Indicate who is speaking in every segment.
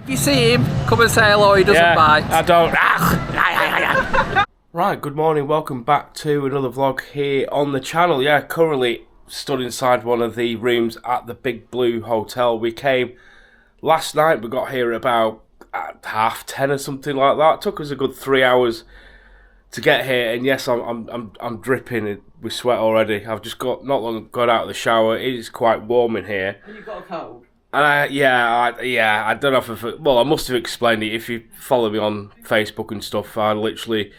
Speaker 1: If you see him, come and say hello, he doesn't bite.
Speaker 2: I don't. Right, good morning, welcome back to another vlog here on the channel. Yeah, currently stood inside one of the rooms at the Big Blue Hotel. We came last night, we got here about 10:30 or something like that. It took us a good 3 hours to get here, and yes, I'm dripping with sweat already. I've just got not long got out of the shower. It is quite warm in here.
Speaker 1: And you've got a cold.
Speaker 2: And I don't know well, I must have explained it. If you follow me on Facebook and stuff, I literally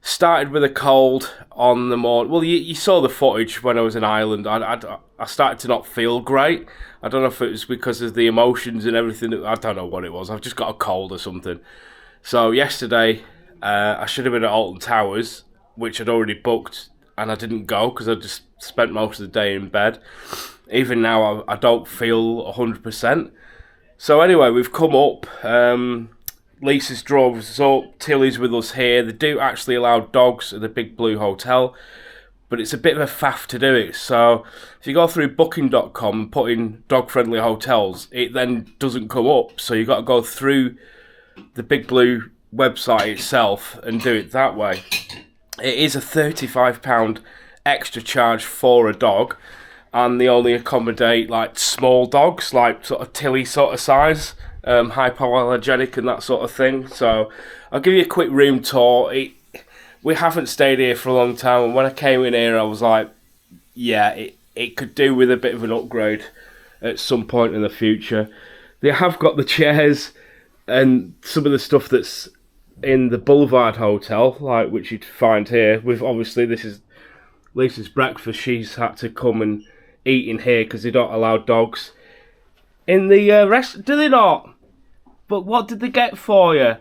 Speaker 2: started with a cold on the morning. Well, you saw the footage when I was in Ireland. I started to not feel great. I don't know if it was because of the emotions and everything. I don't know what it was. I've just got a cold or something. So yesterday, I should have been at Alton Towers, which I'd already booked, and I didn't go because I just spent most of the day in bed. Even now, I don't feel 100%. So anyway, we've come up. Lisa's drove us up. Tilly's with us here. They do actually allow dogs at the Big Blue Hotel, but it's a bit of a faff to do it. So if you go through booking.com and put in dog-friendly hotels, it then doesn't come up. So you've got to go through the Big Blue website itself and do it that way. It is a £35 extra charge for a dog, and they only accommodate like small dogs, like sort of Tilly sort of size, hypoallergenic and that sort of thing. So I'll give you a quick room tour. We haven't stayed here for a long time, and when I came in here I was like, yeah, it could do with a bit of an upgrade at some point in the future. They have got the chairs and some of the stuff that's in the Boulevard Hotel, like which you'd find here. With obviously, this is Lisa's breakfast. She's had to come and eat in here because they don't allow dogs in the rest. Do they not? But what did they get for you?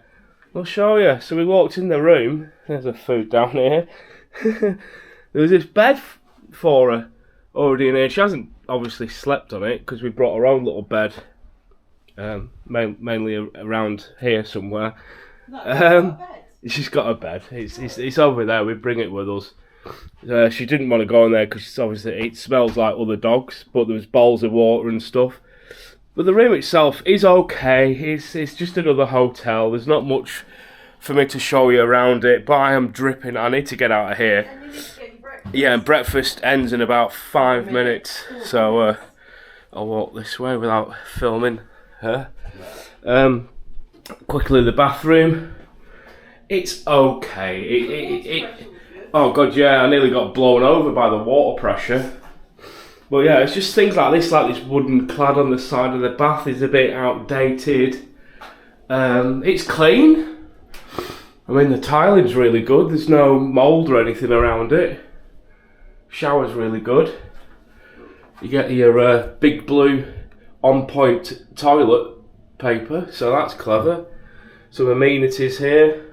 Speaker 2: I'll show you. So we walked in the room. There's a food down here. There was this bed for her already in here. She hasn't obviously slept on it because we brought her own little bed, mainly around here somewhere. She's got a bed. It's over there. We bring it with us. She didn't want to go in there because obviously it smells like other dogs, but there was bowls of water and stuff. But the room itself is okay. It's just another hotel. There's not much for me to show you around it, but I am dripping. I need to get out of here.
Speaker 1: And you need to get your breakfast.
Speaker 2: Yeah, and breakfast ends in about 5 minutes, so I'll walk this way without filming her. Quickly, the bathroom. It's okay. Oh god, yeah, I nearly got blown over by the water pressure. But yeah, it's just things like this wooden clad on the side of the bath is a bit outdated. It's clean. I mean, the tiling's really good. There's no mould or anything around it. Shower's really good. You get your Big Blue on-point toilet paper, so that's clever. Some amenities here.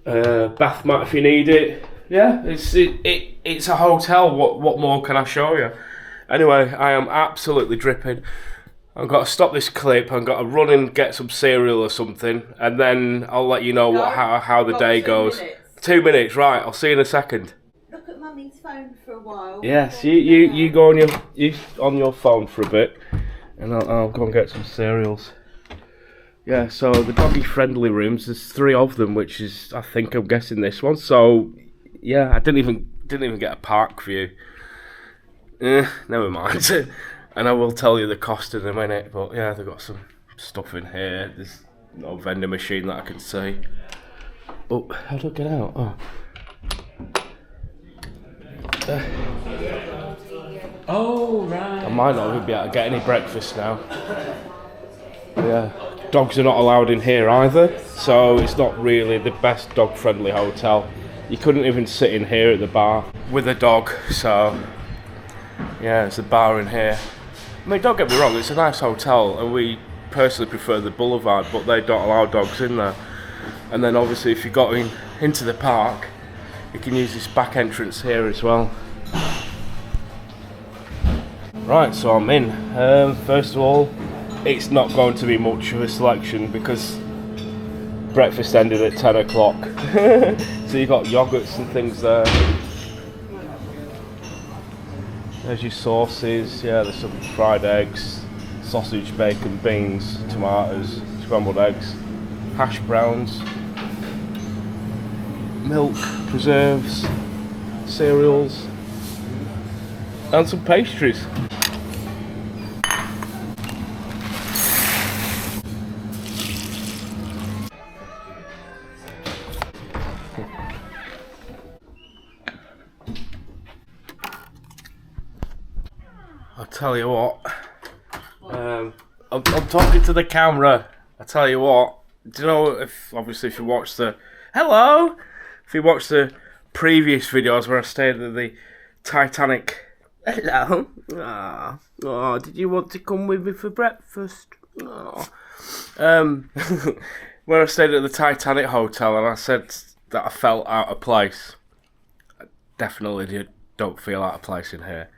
Speaker 2: Bath mat if you need it. Yeah, it's a hotel. What more can I show you? Anyway, I am absolutely dripping. I've got to stop this clip. I've got to run and get some cereal or something, and then I'll let you know how the day goes. 2 minutes, right? I'll see you in a second.
Speaker 3: Look at Mummy's phone for a while.
Speaker 2: Yes, you go on your phone for a bit, and I'll go and get some cereals. Yeah, so the doggy friendly rooms, there's 3 of them, which is, I think I'm guessing this one. So yeah, I didn't even get a park view. Never mind. And I will tell you the cost in a minute, but yeah, they've got some stuff in here. There's no vending machine that I can see. Oh, how do I get out? Oh.
Speaker 1: Oh, right.
Speaker 2: I might not even be able to get any breakfast now. Yeah. Dogs are not allowed in here either, so it's not really the best dog-friendly hotel. You couldn't even sit in here at the bar with a dog, so yeah, it's a bar in here. I mean, don't get me wrong, it's a nice hotel, and we personally prefer the Boulevard, but they don't allow dogs in there. And then obviously if you got into the park, you can use this back entrance here as well. Right, so I'm in. First of all, it's not going to be much of a selection because breakfast ended at 10 o'clock. So you've got yogurts and things there. There's your sauces, yeah, there's some fried eggs, sausage, bacon, beans, tomatoes, scrambled eggs, hash browns, milk, preserves, cereals, and some pastries. I'll tell you what, I'm talking to the camera. I tell you what, do you know, if you watch the, if you watch the previous videos where I stayed at the Titanic, hello, oh, did you want to come with me for breakfast? Oh. Where I stayed at the Titanic Hotel and I said that I felt out of place. I definitely don't feel out of place in here.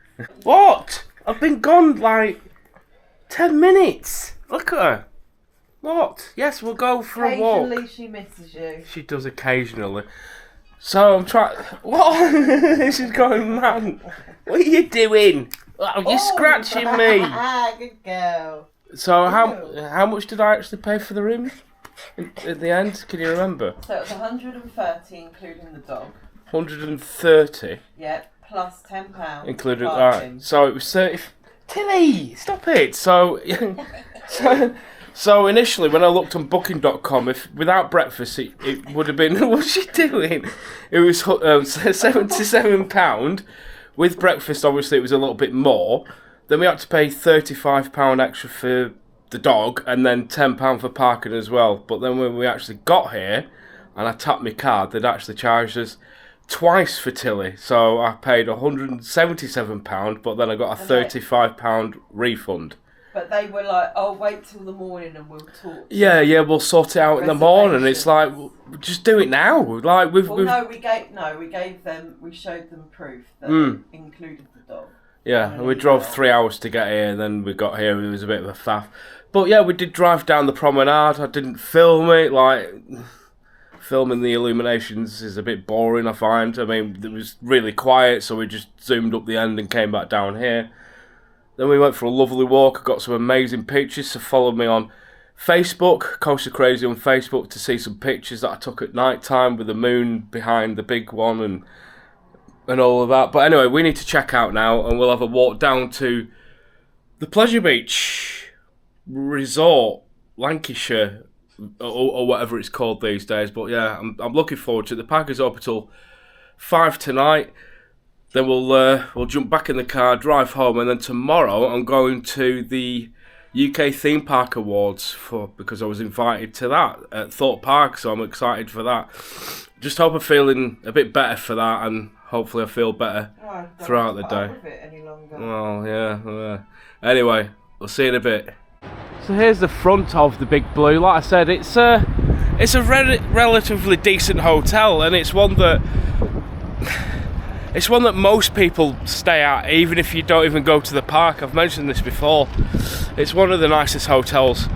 Speaker 2: What? I've been gone like 10 minutes. Look at her. What? Yes, we'll go for a walk.
Speaker 3: Occasionally she misses you.
Speaker 2: She does occasionally. So I'm trying. What? This is going mad. What are you doing? Oh, you're scratching me.
Speaker 3: Good girl.
Speaker 2: So how much did I actually pay for the room at the end? Can you remember?
Speaker 3: So it was 130 including the dog.
Speaker 2: 130.
Speaker 3: Yep. Plus £10.
Speaker 2: Including that. So it was 30. Tilly, stop it. So initially when I looked on booking.com, if without breakfast it would have been, what's she doing? It was £77. With breakfast obviously it was a little bit more. Then we had to pay £35 extra for the dog and then £10 for parking as well. But then when we actually got here and I tapped my card, they'd actually charged us twice for Tilly, so I paid £177, but then I got a £35 refund.
Speaker 3: But they were like, "Oh, wait till the morning and we'll talk."
Speaker 2: Yeah, we'll sort it out in the morning. It's like, just do it now. Like we showed them proof that included the dog. Yeah, and we drove 3 hours to get here, and then we got here and it was a bit of a faff. But yeah, we did drive down the promenade. I didn't film it, like. Filming the illuminations is a bit boring, I find. I mean, it was really quiet, so we just zoomed up the end and came back down here. Then we went for a lovely walk. I got some amazing pictures, so follow me on Facebook, Coaster Crazy on Facebook, to see some pictures that I took at night time with the moon behind the big one and all of that. But anyway, we need to check out now, and we'll have a walk down to the Pleasure Beach Resort, Lancashire, or whatever it's called these days. But yeah, I'm looking forward to it. The park is open till 5 tonight. Then we'll jump back in the car, drive home, and then tomorrow I'm going to the UK Theme Park Awards because I was invited to that at Thorpe Park, so I'm excited for that. Just hope I'm feeling a bit better for that, and hopefully I feel better throughout the day. Well, yeah. Anyway, we'll see you in a bit. So here's the front of the Big Blue. Like I said, it's a relatively decent hotel, and it's one that most people stay at, even if you don't even go to the park. I've mentioned this before. It's one of the nicest hotels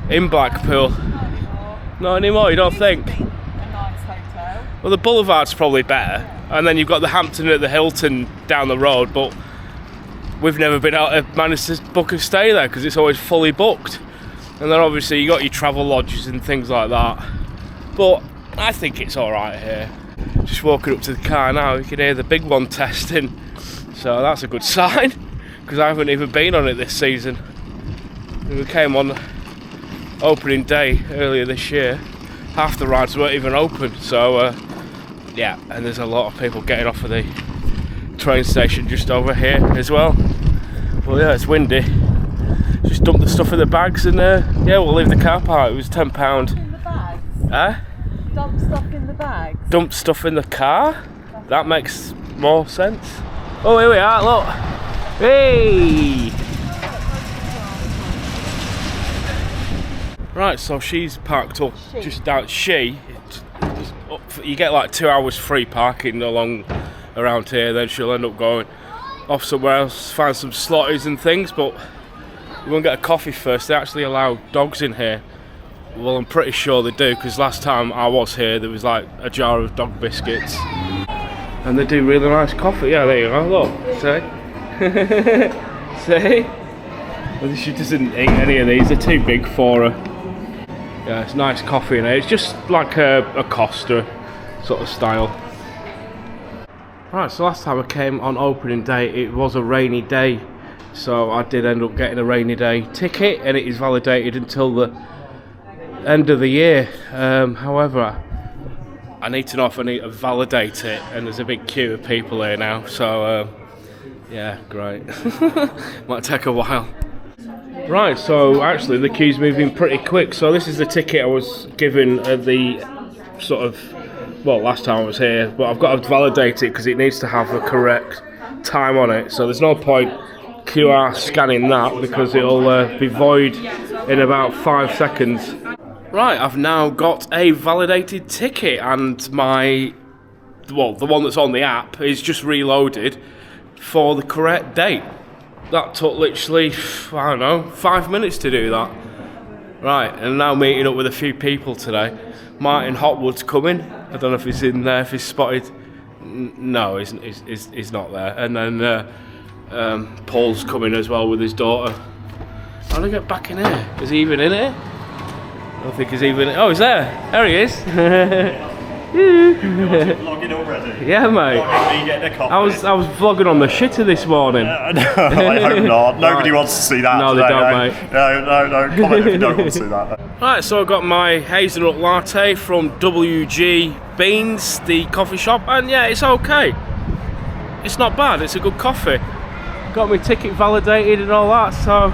Speaker 2: in Blackpool. Not anymore, you don't think?
Speaker 3: A nice hotel.
Speaker 2: Well, the Boulevard's probably better, and then you've got the Hampton at the Hilton down the road, but we've never been able to manage to book a stay there because it's always fully booked. And then obviously you got your travel lodges and things like that. But I think it's alright here. Just walking up to the car now, you can hear the big one testing. So that's a good sign, because I haven't even been on it this season. We came on opening day earlier this year. Half the rides weren't even open. So yeah, and there's a lot of people getting off of the train station just over here as well. Well, yeah, it's windy. Just dump the stuff in the bags and yeah, we'll leave the car park. It was £10.
Speaker 3: In the bags? Dump stuff in the bags?
Speaker 2: Dump stuff in the car? That makes more sense. Oh, here we are, look. Hey! Right, so she's parked up just down. You get like 2 hours free parking along around here, then she'll end up going off somewhere else, find some slotties and things, but you won't get a coffee first. They actually allow dogs in here. Well, I'm pretty sure they do, because last time I was here there was like a jar of dog biscuits, and they do really nice coffee. Yeah, there you go, look, see? See? She doesn't eat any of these, they're too big for her. Yeah, it's nice coffee in it. It's just like a Costa sort of style. Right, so last time I came on opening day, it was a rainy day. So I did end up getting a rainy day ticket, and it is validated until the end of the year. However, I need to know if I need to validate it, and there's a big queue of people here now. So yeah, great. Might take a while. Right, so actually the queue's moving pretty quick. So this is the ticket I was given at the sort of, well, last time I was here, but I've got to validate it because it needs to have a correct time on it. So there's no point QR scanning that because it'll be void in about 5 seconds. Right, I've now got a validated ticket, and my, well, the one that's on the app is just reloaded for the correct date. That took literally, I don't know, 5 minutes to do that. Right, and now meeting up with a few people today. Martin Hotwood's coming. I don't know if he's in there, if he's spotted. No, he's not there. And then Paul's coming as well with his daughter. How do I get back in here? Is he even in here? I don't think he's even... Oh, he's there. There he is.
Speaker 4: Vlogging already?
Speaker 2: Yeah, mate.
Speaker 4: Me getting a coffee.
Speaker 2: I was vlogging on the shitter this morning.
Speaker 4: No, I hope not. Nobody wants to see that.
Speaker 2: No,
Speaker 4: today,
Speaker 2: they don't, mate.
Speaker 4: No. Comment if you don't want to see that.
Speaker 2: Right, so I got my hazelnut latte from WG Beans, the coffee shop, and yeah, it's okay. It's not bad. It's a good coffee. Got my ticket validated and all that, so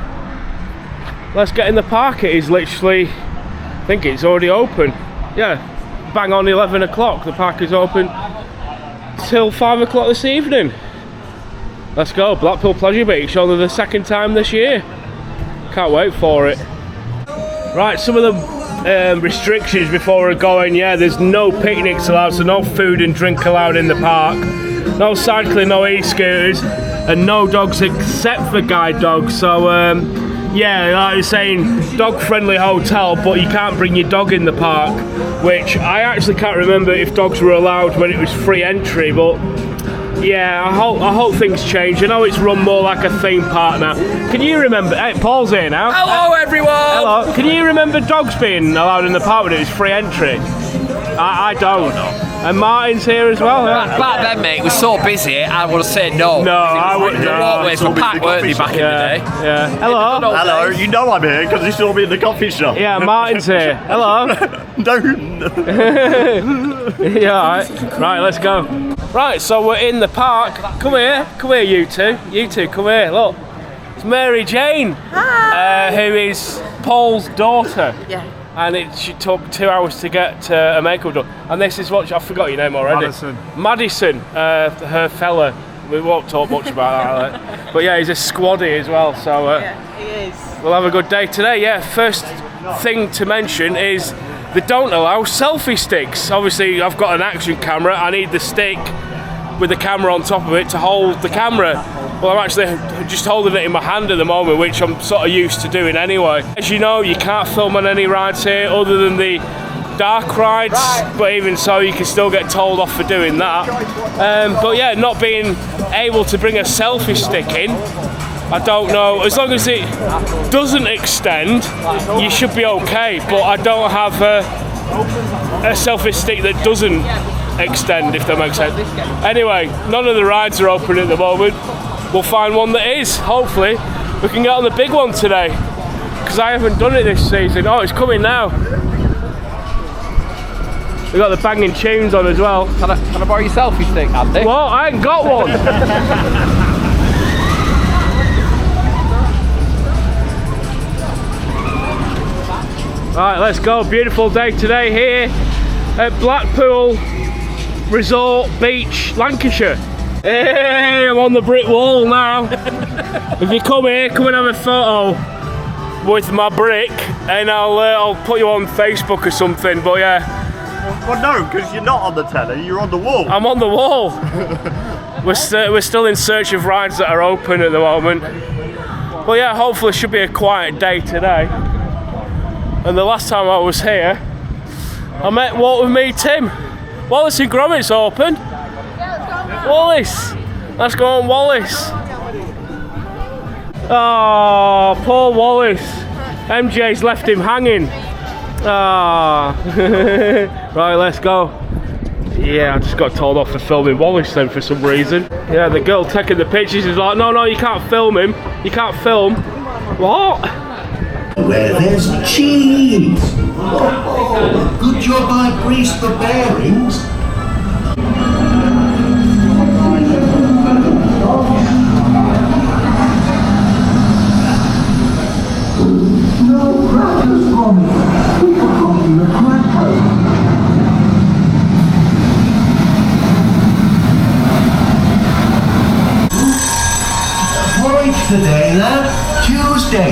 Speaker 2: let's get in the park. It is literally, I think it's already open. Yeah, bang on 11 o'clock. The park is open till 5 o'clock this evening. Let's go. Blackpool Pleasure Beach, only the second time this year. Can't wait for it. Right, some of the restrictions before we're going. Yeah, there's no picnics allowed, so no food and drink allowed in the park. No cycling, no e-scooters, and no dogs except for guide dogs. So yeah, like I was saying, dog-friendly hotel, but you can't bring your dog in the park, which I actually can't remember if dogs were allowed when it was free entry, but yeah, I hope things change. I know it's run more like a theme park now. Can you remember? Hey, Paul's here now.
Speaker 1: Hello, everyone.
Speaker 2: Hello. Can you remember dogs being allowed in the park when it was free entry? I don't. And Martin's here as well. Yeah?
Speaker 1: Back then, mate, it was so busy, I would have said no.
Speaker 2: No, I wouldn't.
Speaker 1: The walkways were packed, weren't they, back in the day?
Speaker 2: Yeah. Hello.
Speaker 4: Hello, you know I'm here because you saw me in the coffee shop.
Speaker 2: Yeah, Martin's here. Hello.
Speaker 4: Don't.
Speaker 2: Yeah, alright. Right, let's go. Right, so we're in the park. Come here, you two. You two, come here. Look, it's Mary Jane.
Speaker 3: Hi.
Speaker 2: Who is Paul's daughter.
Speaker 3: Yeah.
Speaker 2: And she took 2 hours to get a makeup done. And this is what I forgot your name already. Madison, her fella. We won't talk much about that. But yeah, he's a squaddy as well. So
Speaker 3: Yeah, he is.
Speaker 2: we'll have a good day today. Yeah, first thing to mention is they don't allow selfie sticks. Obviously, I've got an action camera. I need the stick with the camera on top of it to hold the camera. Well, I'm actually just holding it in my hand at the moment, which I'm sort of used to doing anyway. As you know, you can't film on any rides here other than the dark rides, but even so, you can still get told off for doing that. But yeah, not being able to bring a selfie stick in, I don't know. As long as it doesn't extend, you should be okay. But I don't have a selfie stick that doesn't extend, if that makes sense. Anyway, none of the rides are open at the moment. We'll find one that is. Hopefully we can get on the big one today, because I haven't done it this season. Oh, it's coming now. We've got the banging tunes on as well.
Speaker 1: Can I borrow your selfie stick, Andy?
Speaker 2: Well, I ain't got one. Right, let's go. Beautiful day today here at Blackpool Resort Beach, Lancashire. Hey, I'm on the brick wall now. If you come here, come and have a photo with my brick, and I'll put you on Facebook or something. But yeah.
Speaker 4: Well, no, because you're not on the telly. You're on the wall.
Speaker 2: I'm on the wall. We're still in search of rides that are open at the moment. But yeah, hopefully it should be a quiet day today. And the last time I was here, I met Walk With Me Tim. Wallace and Gromit's open. Wallace, let's go on Wallace. Oh, poor Wallace. MJ's left him hanging. Ah. Right, let's go. Yeah, I just got told off for filming Wallace then for some reason. Yeah, the girl taking the pictures is like, no, you can't film him. You can't film. What?
Speaker 5: Where there's cheese. Oh, good job I greased the bearings. No crackers for me. We forgot the crackers. Porridge today, lad. Tuesday.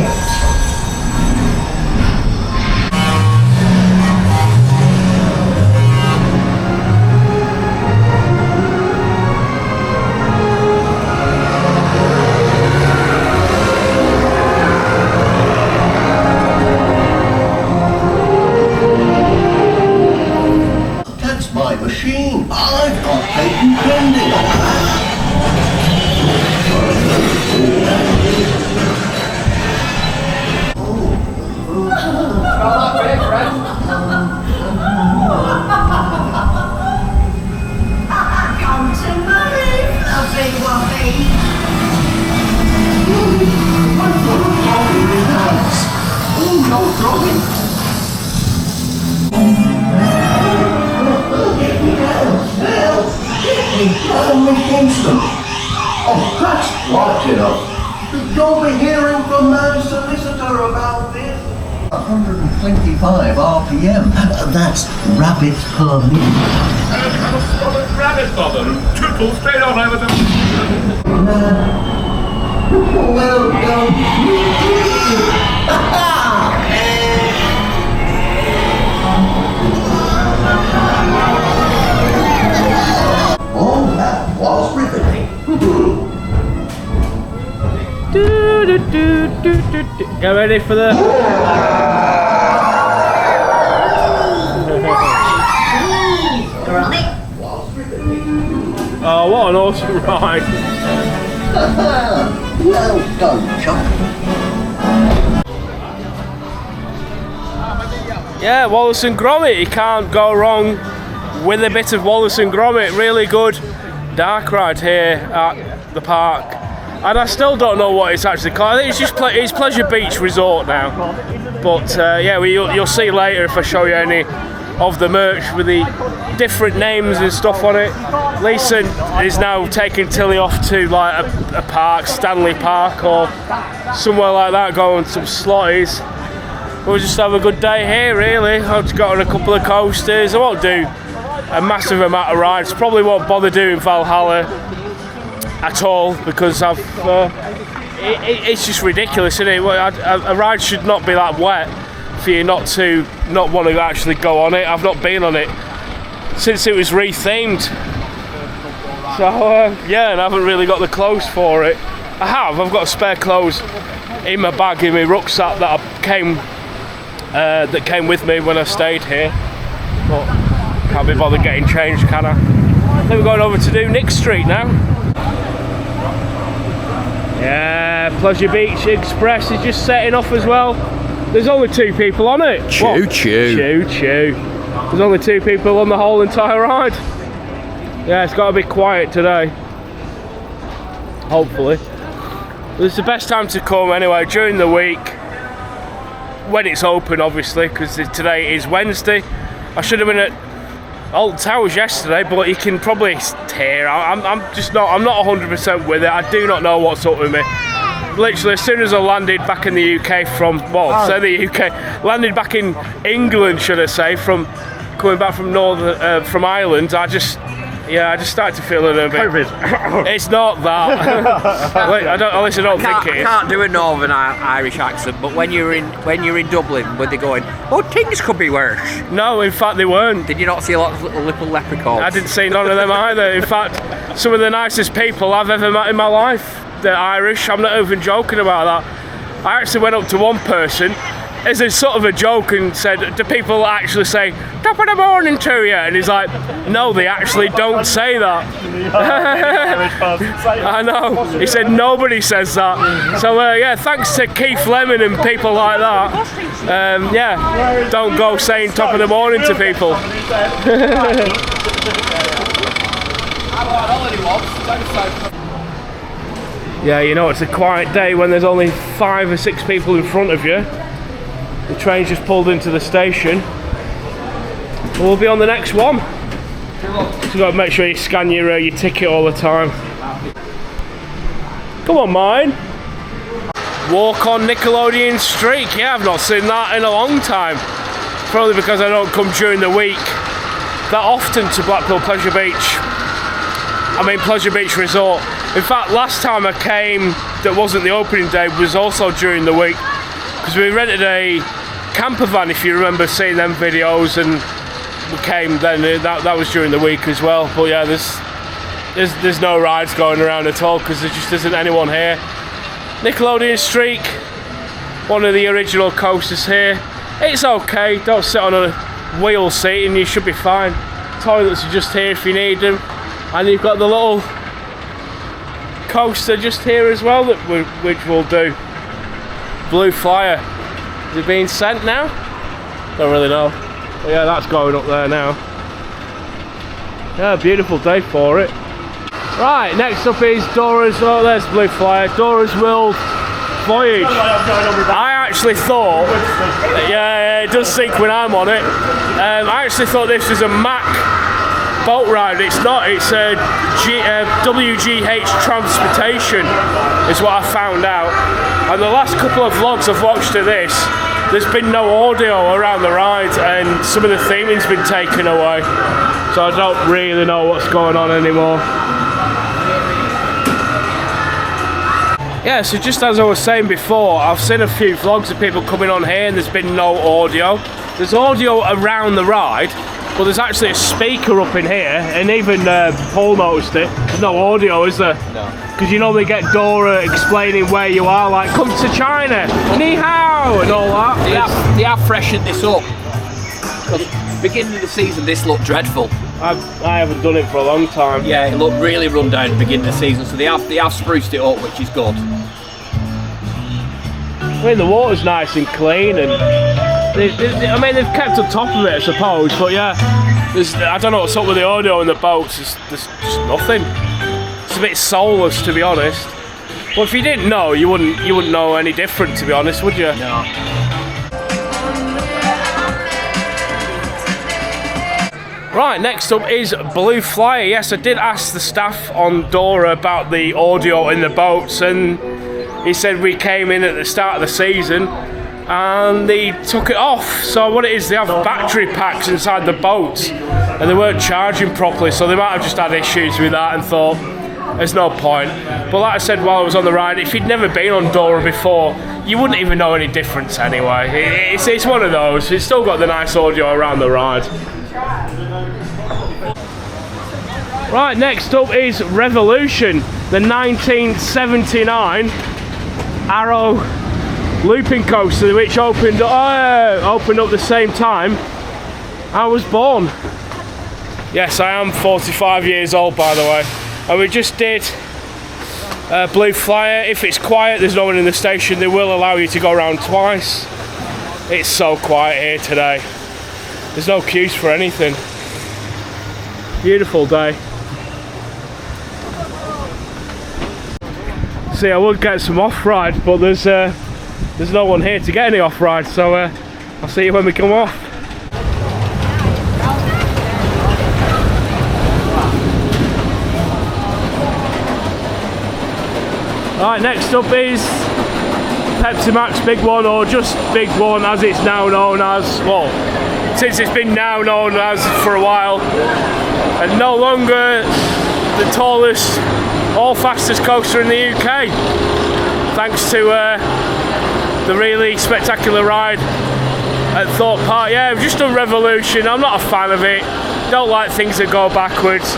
Speaker 5: That's my machine. I've got patent pending. Oh, that's right enough. You'll be hearing from my solicitor about this. 125 RPM. That's rabbits per minute.
Speaker 6: Rabbit for them. Tootle straight on over them.
Speaker 5: Well done. Oh, that was riveting.
Speaker 2: Get ready for the... Oh, what an awesome ride.
Speaker 5: Well done, Chuck.
Speaker 2: Yeah, Wallace and Gromit, you can't go wrong with a bit of Wallace and Gromit. Really good dark ride here at the park. And I still don't know what it's actually called. I think it's just it's Pleasure Beach Resort now. But yeah, you'll see later if I show you any of the merch with the different names and stuff on it. Lisa is now taking Tilly off to like a park, Stanley Park or somewhere like that, go on some slotties. We'll just have a good day here really. I've just got on a couple of coasters. I won't do a massive amount of rides. Probably won't bother doing Valhalla at all because it's just ridiculous, isn't it? A ride should not be that wet for you not want to actually go on it. I've not been on it since it was rethemed. So yeah, and I haven't really got the clothes for it. I've got spare clothes in my bag in my rucksack that came with me when I stayed here. But can't be bothered getting changed, can I? I think we're going over to do Nick Street now. Yeah, Pleasure Beach Express is just setting off as well. There's only 2 people on it.
Speaker 1: Choo choo.
Speaker 2: Choo choo. There's only 2 people on the whole entire ride. Yeah, it's got to be quiet today. Hopefully. But it's the best time to come anyway, during the week. When it's open, obviously, because today is Wednesday. I should have been at Alton Towers yesterday, but you can probably hear. I'm not 100% with it. I do not know what's up with me. Literally, as soon as I landed back in the UK landed back in England, should I say, from coming back from from Ireland, I just started to feel a little bit.
Speaker 4: COVID.
Speaker 2: It's not that. I don't think it is.
Speaker 1: I can't do a Northern Irish accent, but when you're in Dublin, were they going, oh, things could be worse?
Speaker 2: No, in fact, they weren't.
Speaker 1: Did you not see a lot of little leprechauns?
Speaker 2: I didn't see none of them either. In fact, some of the nicest people I've ever met in my life. They're Irish. I'm not even joking about that. I actually went up to one person as a sort of a joke and said, do people actually say top of the morning to you. And he's like, no, they actually don't say that. I know. He said nobody says that. So yeah, thanks to Keith Lemon and people like that. Yeah, don't go saying top of the morning to people. Yeah, you know, it's a quiet day when there's only 5 or 6 people in front of you. The train's just pulled into the station. We'll be on the next one. So you've got to make sure you scan your ticket all the time. Come on, mine. Walk on Nickelodeon streak. Yeah, I've not seen that in a long time. Probably because I don't come during the week that often to Blackpool Pleasure Beach. I mean Pleasure Beach Resort. In fact, last time I came that wasn't the opening day was also during the week, because we rented a camper van, if you remember seeing them videos, and we came then. That was during the week as well. But yeah, there's no rides going around at all because there just isn't anyone here. Nickelodeon Streak, one of the original coasters here. It's okay, don't sit on a wheel seat and you should be fine. Toilets are just here if you need them, and you've got the little coaster just here as well which will do. Blue Flyer, is it being sent now? Don't really know. But yeah, that's going up there now. Yeah, beautiful day for it. Right, next up is Dora's, oh there's Blue Flyer, Dora's World Voyage. I actually thought, yeah, it does sink when I'm on it. I actually thought this was a Mack boat ride. It's not, it's a WGH Transportation is what I found out. And the last couple of vlogs I've watched of this, there's been no audio around the ride and some of the theming's been taken away. So I don't really know what's going on anymore. Yeah, so just as I was saying before, I've seen a few vlogs of people coming on here and there's been no audio. There's audio around the ride, but there's actually a speaker up in here, and even Paul noticed it. There's no audio, is there? No. Because you normally get Dora explaining where you are, like, come to China, ni hao, and all that.
Speaker 1: They have freshened this up. Because beginning of the season, this looked dreadful.
Speaker 2: I haven't done it for a long time.
Speaker 1: Yeah, it looked really run down at the beginning of the season, so they have spruced it up, which is good.
Speaker 2: I mean, the water's nice and clean, and I mean, they've kept on top of it, I suppose. But yeah, I don't know what's up with the audio in the boats. There's just nothing. It's a bit soulless, to be honest. Well, if you didn't know, you wouldn't know any different, to be honest, would you?
Speaker 1: No.
Speaker 2: Right, next up is Blue Flyer. Yes, I did ask the staff on Dora about the audio in the boats, and he said we came in at the start of the season and they took it off. So what it is, they have battery packs inside the boats and they weren't charging properly, so they might have just had issues with that and thought there's no point. But like I said while I was on the ride, if you'd never been on Dora before, you wouldn't even know any difference anyway. It's one of those. It's still got the nice audio around the ride. Right, next up is Revolution, the 1979 Arrow looping coaster, which opened up the same time I was born. Yes, I am 45 years old, by the way. And we just did Blue Flyer. If it's quiet, there's no one in the station, they will allow you to go around twice. It's so quiet here today. There's no queues for anything. Beautiful day. See, I would get some off-ride, but there's no one here to get any off-ride, so I'll see you when we come off. Right, next up is Pepsi Max Big One, or just Big One as it's now known as, well, since it's been now known as for a while, and no longer the tallest or fastest coaster in the UK, thanks to the really spectacular ride at Thorpe Park. Yeah, we've just done Revolution. I'm not a fan of it, don't like things that go backwards.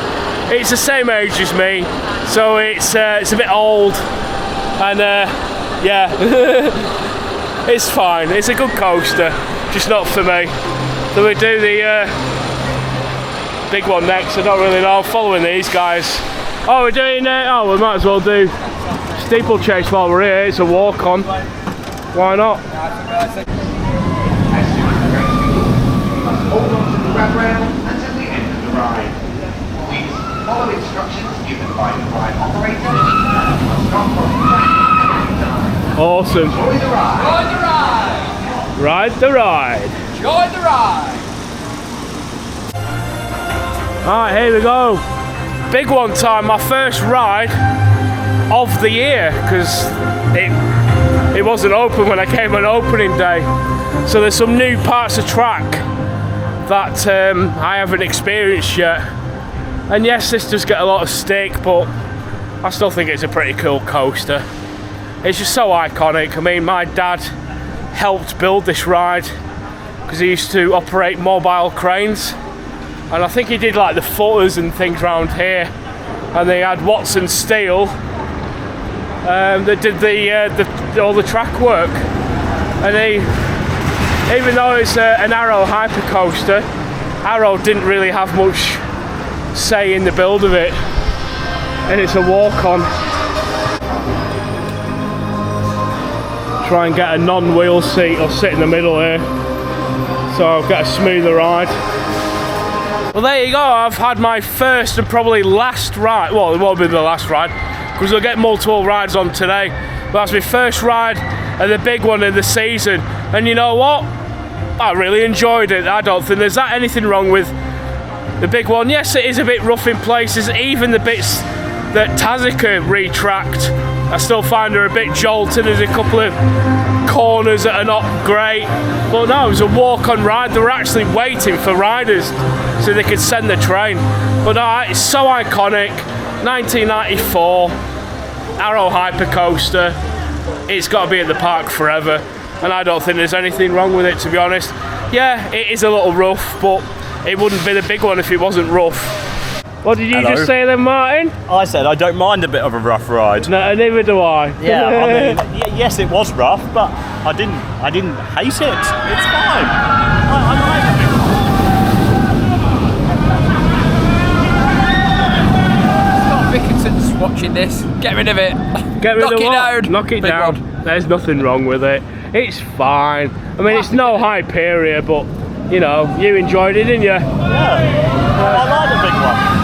Speaker 2: It's the same age as me, so it's a bit old, and yeah, it's fine. It's a good coaster, just not for me. do we do the big one next? I don't really know. I'm following these guys. Oh, we're doing oh, we might as well do steeplechase while we're here. It's a walk on. Why not?
Speaker 7: Hold on to the grab rail until the end of the ride. Please follow instructions given by the ride operator. Stop from the track at any time.
Speaker 2: Awesome.
Speaker 7: Enjoy the ride.
Speaker 3: Join the ride!
Speaker 2: Ride the ride.
Speaker 3: Join the ride!
Speaker 2: Alright, here we go. Big one time, my first ride of the year, because it wasn't open when I came on opening day. So there's some new parts of track that I haven't experienced yet. And yes, this does get a lot of stick, but I still think it's a pretty cool coaster. It's just so iconic. I mean, my dad helped build this ride because he used to operate mobile cranes, and I think he did like the footers and things around here, and they had Watson Steel that did all the track work. And even though it's an Arrow hypercoaster, Arrow didn't really have much say in the build of it, and it's a walk-on. Try and get a non-wheel seat or sit in the middle here, so I'll get a smoother ride. Well, there you go. I've had my first and probably last ride. Well, it won't be the last ride because we'll get multiple rides on today, but that's my first ride and the big one in the season. And you know what? I really enjoyed it. I don't think there's anything wrong with the big one. Yes, it is a bit rough in places. Even the bits that Tazika retracked, I still find her a bit jolted. There's a couple of corners that are not great, but no, it was a walk-on ride. They were actually waiting for riders so they could send the train. But no, it's so iconic. 1994 Arrow hypercoaster. It's got to be at the park forever, and I don't think there's anything wrong with it, to be honest. Yeah, it is a little rough, but it wouldn't be the big one if it wasn't rough. What did you just say then, Martin?
Speaker 4: I said I don't mind a bit of a rough ride.
Speaker 2: No, neither do I.
Speaker 4: Yeah, I mean, yes, it was rough, but I didn't hate it. It's fine. I like it.
Speaker 3: Scott Bickerson's watching this. Get rid of it.
Speaker 2: Get rid
Speaker 3: Knock
Speaker 2: of
Speaker 3: it
Speaker 2: what?
Speaker 3: down.
Speaker 2: Knock it
Speaker 3: Big
Speaker 2: down.
Speaker 3: one.
Speaker 2: There's nothing wrong with it. It's fine. I mean, it's no Hperor, but you know, you enjoyed it, didn't you?
Speaker 4: Yeah, I like the big one.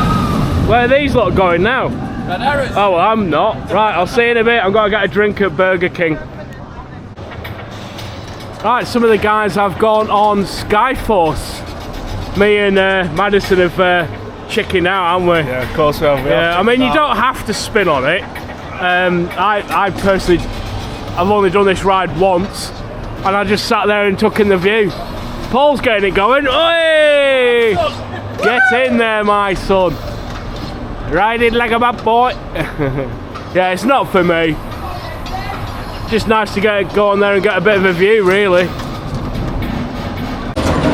Speaker 2: Where are these lot going now?
Speaker 3: Red arrows.
Speaker 2: Oh, well, I'm not. Right, I'll see you in a bit. I'm going to get a drink at Burger King. Right, some of the guys have gone on Skyforce. Me and Madison have chickened out, haven't we?
Speaker 4: Yeah, of course we have.
Speaker 2: Yeah, I mean, you don't have to spin on it. I personally, I've only done this ride once, and I just sat there and took in the view. Paul's getting it going. Oi! Get in there, my son. Ride it like a bad boy. Yeah, it's not for me. Just nice to go on there and get a bit of a view, really.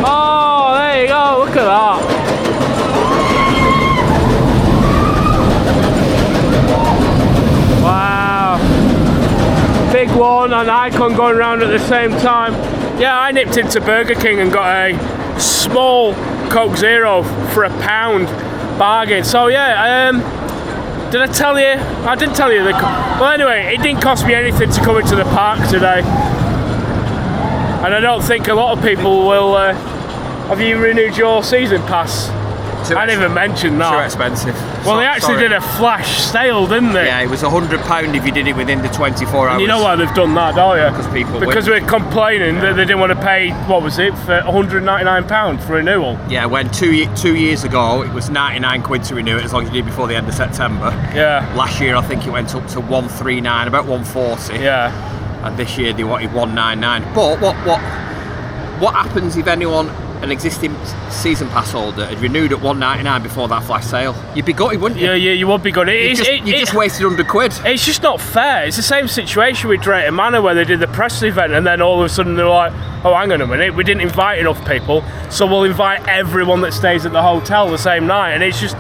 Speaker 2: Oh, there you go. Look at that. Wow. Big one and Icon going around at the same time. Yeah, I nipped into Burger King and got a small Coke Zero for £1 bargain. So yeah, did I tell you? I didn't tell you. Well, anyway, it didn't cost me anything to come into the park today, and I don't think a lot of people will. Have you renewed your season pass? I didn't even mention that.
Speaker 1: Too expensive.
Speaker 2: Well, they actually did a flash sale, didn't they?
Speaker 1: Yeah, it was £100 if you did it within the 24 hours.
Speaker 2: And you know why they've done that, don't you?
Speaker 1: Because
Speaker 2: we're complaining that they didn't want to pay, what was it, for £199 for renewal.
Speaker 1: Yeah, when two years ago it was £99 to renew it as long as you did before the end of September.
Speaker 2: Yeah.
Speaker 1: Last year I think it went up to £139, about £140.
Speaker 2: Yeah.
Speaker 1: And this year they wanted £199. But what happens if anyone, an existing season pass holder, had renewed at £199 before that flash sale? You'd be gutted, wouldn't you?
Speaker 2: Yeah, you would be gutted.
Speaker 1: You just wasted £100.
Speaker 2: It's just not fair. It's the same situation with Drayton Manor where they did the press event and then all of a sudden they're like, oh, hang on a minute, we didn't invite enough people, so we'll invite everyone that stays at the hotel the same night. And it's just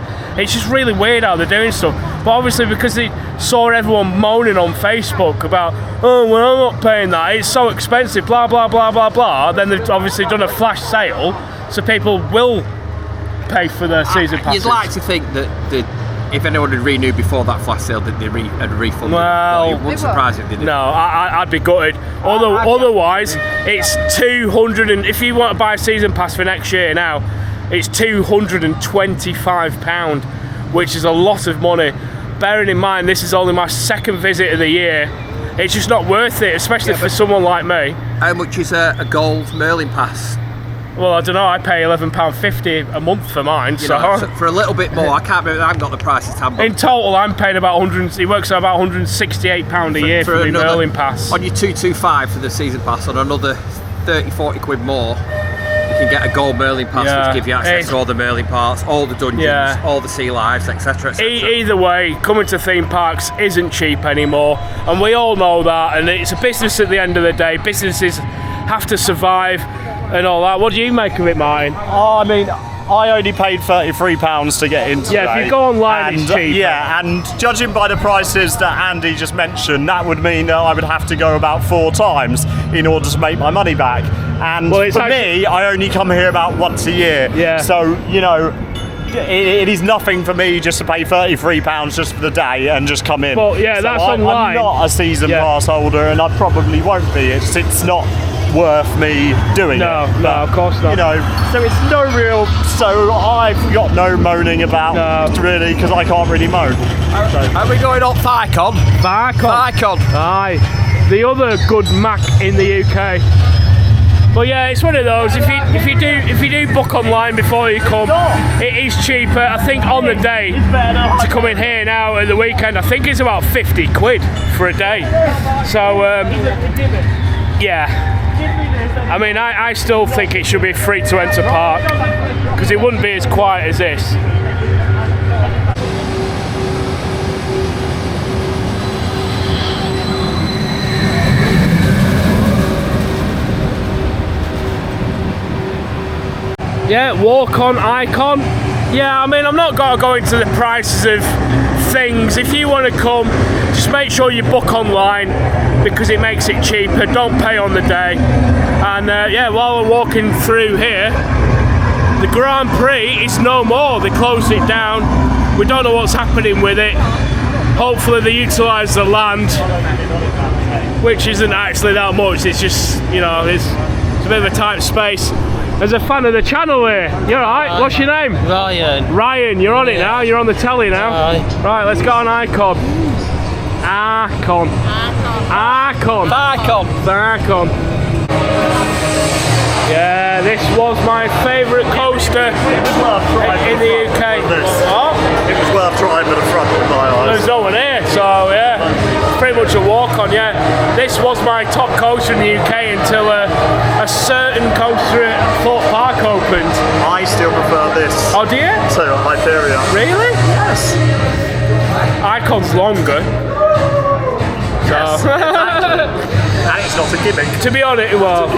Speaker 2: really weird how they're doing stuff. But obviously because they saw everyone moaning on Facebook about, oh, well, I'm not paying that, it's so expensive, blah, blah, blah, blah, blah, then they've obviously done a flash sale so people will pay for their season passes.
Speaker 1: You'd like to think that if anyone had renewed before that flash sale, that they'd had refunded.
Speaker 2: Well,
Speaker 1: it wouldn't surprise if they did.
Speaker 2: No, I'd be gutted. Otherwise, it's 200 and if you want to buy a season pass for next year now, it's £225, which is a lot of money. Bearing in mind, this is only my second visit of the year. It's just not worth it, especially for someone like me.
Speaker 1: How much is a gold Merlin pass?
Speaker 2: Well, I don't know. I pay £11.50 a month for mine.
Speaker 1: So for a little bit more, I can't remember. I haven't got the prices.
Speaker 2: In total, I'm paying about 100. It works out about £168 a year for the Merlin pass.
Speaker 1: On your 225 for the season pass, on another 30-40 quid more, you can get a gold Merlin pass, which gives you access to all the Merlin parts, all the dungeons, all the sea lives, etc.
Speaker 2: Either way, coming to theme parks isn't cheap anymore, and we all know that. And it's a business at the end of the day. Businesses have to survive and all that. What do you make of it, Martin?
Speaker 4: Oh, I mean, I only paid £33 to get in today.
Speaker 2: Yeah, if you go online, it's cheap.
Speaker 4: Yeah, and judging by the prices that Andy just mentioned, that would mean that I would have to go about 4 times in order to make my money back. And for me, I only come here about once a year.
Speaker 2: Yeah.
Speaker 4: So, you know, it is nothing for me just to pay £33 just for the day and just come in.
Speaker 2: But yeah, so that's online.
Speaker 4: I'm not a season pass holder, and I probably won't be. It's not worth me doing it.
Speaker 2: No, of course not.
Speaker 4: You know, so it's no real. So I've got no moaning about really, because I can't really moan.
Speaker 1: Are we going up Vicon?
Speaker 2: Vicon. Aye, the other good Mac in the UK. But yeah, it's one of those. If you do book online before you come, it is cheaper. I think on the day to come in here now at the weekend, I think it's about 50 quid for a day. So yeah. I mean, I still think it should be free to enter park because it wouldn't be as quiet as this. Yeah, walk on icon. Yeah, I mean, I'm not going to go into the prices of things. If you want to come, just make sure you book online because it makes it cheaper. Don't pay on the day. And yeah, while we're walking through here, the Grand Prix is no more. They closed it down. We don't know what's happening with it. Hopefully they utilise the land, which isn't actually that much. It's just, you know, it's a bit of a tight space. There's a fan of the channel here. You alright? What's your name?
Speaker 8: Ryan.
Speaker 2: Ryan, you're on it now. You're on the telly now. Right, let's go on Icon. Icon. Yeah, this was my favourite coaster in the UK. Oh?
Speaker 4: It was worth trying with the front in my eyes.
Speaker 2: There's no one here, so yeah, pretty much a walk on. Yeah, this was my top coaster in the UK until a certain coaster at Thorpe Park opened.
Speaker 4: I still prefer this.
Speaker 2: Oh, do you?
Speaker 4: To Hperor.
Speaker 2: Really?
Speaker 4: Yes.
Speaker 2: Icon's longer.
Speaker 4: Yes. And it's not a gimmick.
Speaker 2: To be honest, well,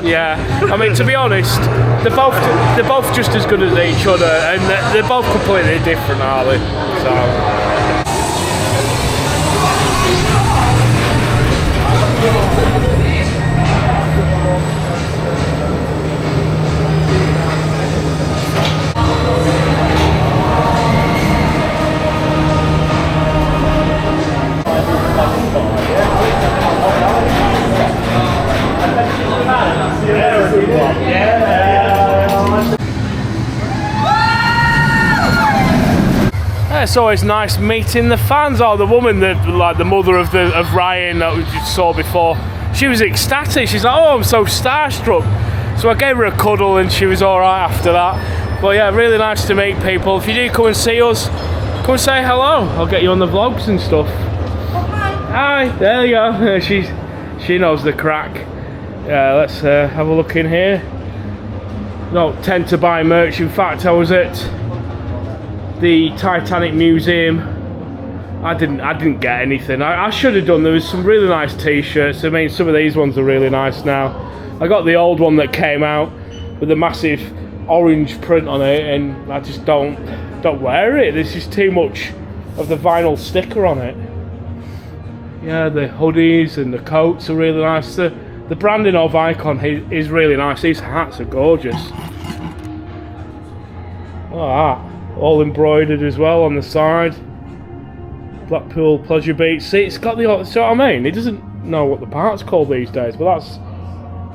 Speaker 2: yeah. I mean, to be honest, they're both just as good as each other, and they're both completely different, aren't they? So. It's always nice meeting the fans. Oh, the woman, like the mother of Ryan that we just saw before, she was ecstatic. She's like, "Oh, I'm so starstruck." So I gave her a cuddle, and she was all right after that. But yeah, really nice to meet people. If you do come and see us, come and say hello. I'll get you on the vlogs and stuff. Hi, there you go. She knows the crack. Yeah, let's have a look in here. Don't tend to buy merch. In fact, I was at the Titanic Museum. I didn't get anything. I should have done. There was some really nice t-shirts. I mean, some of these ones are really nice now. I got the old one that came out with the massive orange print on it, and I just don't wear it. There's just too much of the vinyl sticker on it. Yeah, the hoodies and the coats are really nice. The branding of Icon is really nice. These hats are gorgeous. Look at that. All embroidered as well on the side. Blackpool Pleasure Beach. See, it's got the... See what I mean? He doesn't know what the park's called these days, but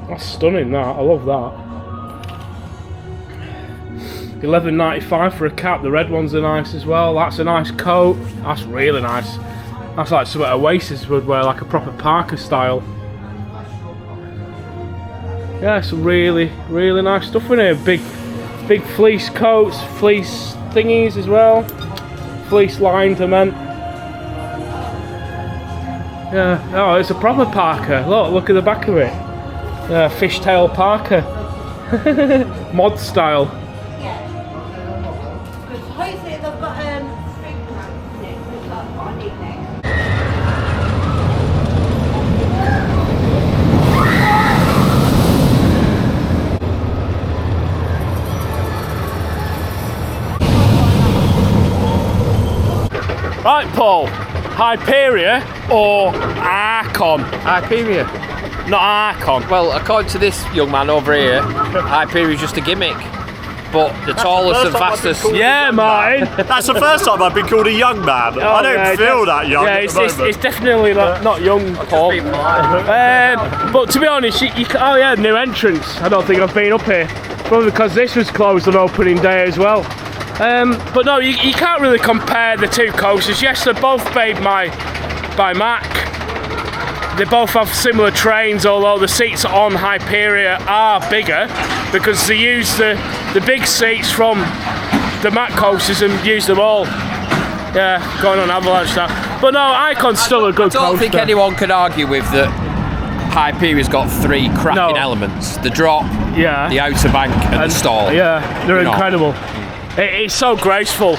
Speaker 2: that's stunning, that. I love that. $11.95 for a cap. The red ones are nice as well. That's a nice coat. That's really nice. That's like something Oasis would wear, like a proper Parker style. Yeah, some really, really nice stuff in here. Big fleece coats, fleece thingies as well. Fleece lined, I meant. Yeah, oh, it's a proper Parker. Look at the back of it. Yeah, fishtail Parker. Mod style. Right, Paul, Hperor or Archon?
Speaker 1: Hperor.
Speaker 2: Not Archon.
Speaker 1: Well, according to this young man over here, Hperor is just a gimmick. But the tallest and fastest.
Speaker 2: Yeah, Martin.
Speaker 4: That's the first time I've been called a young man. I don't feel that young.
Speaker 2: Yeah, it's definitely not young, Paul. But to be honest, oh yeah, new entrance. I don't think I've been up here. Probably because this was closed on opening day as well. But no, you can't really compare the two coasters. Yes, they're both made by Mac. They both have similar trains, although the seats on Hperor are bigger because they use the big seats from the Mac coasters and use them all. Yeah, going on Avalanche now. But no, Icon's still a good coaster.
Speaker 1: I don't think anyone could argue with that. Hperor's got three cracking elements: the drop, the outer bank, and the stall.
Speaker 2: Yeah, they're incredible. It's so graceful,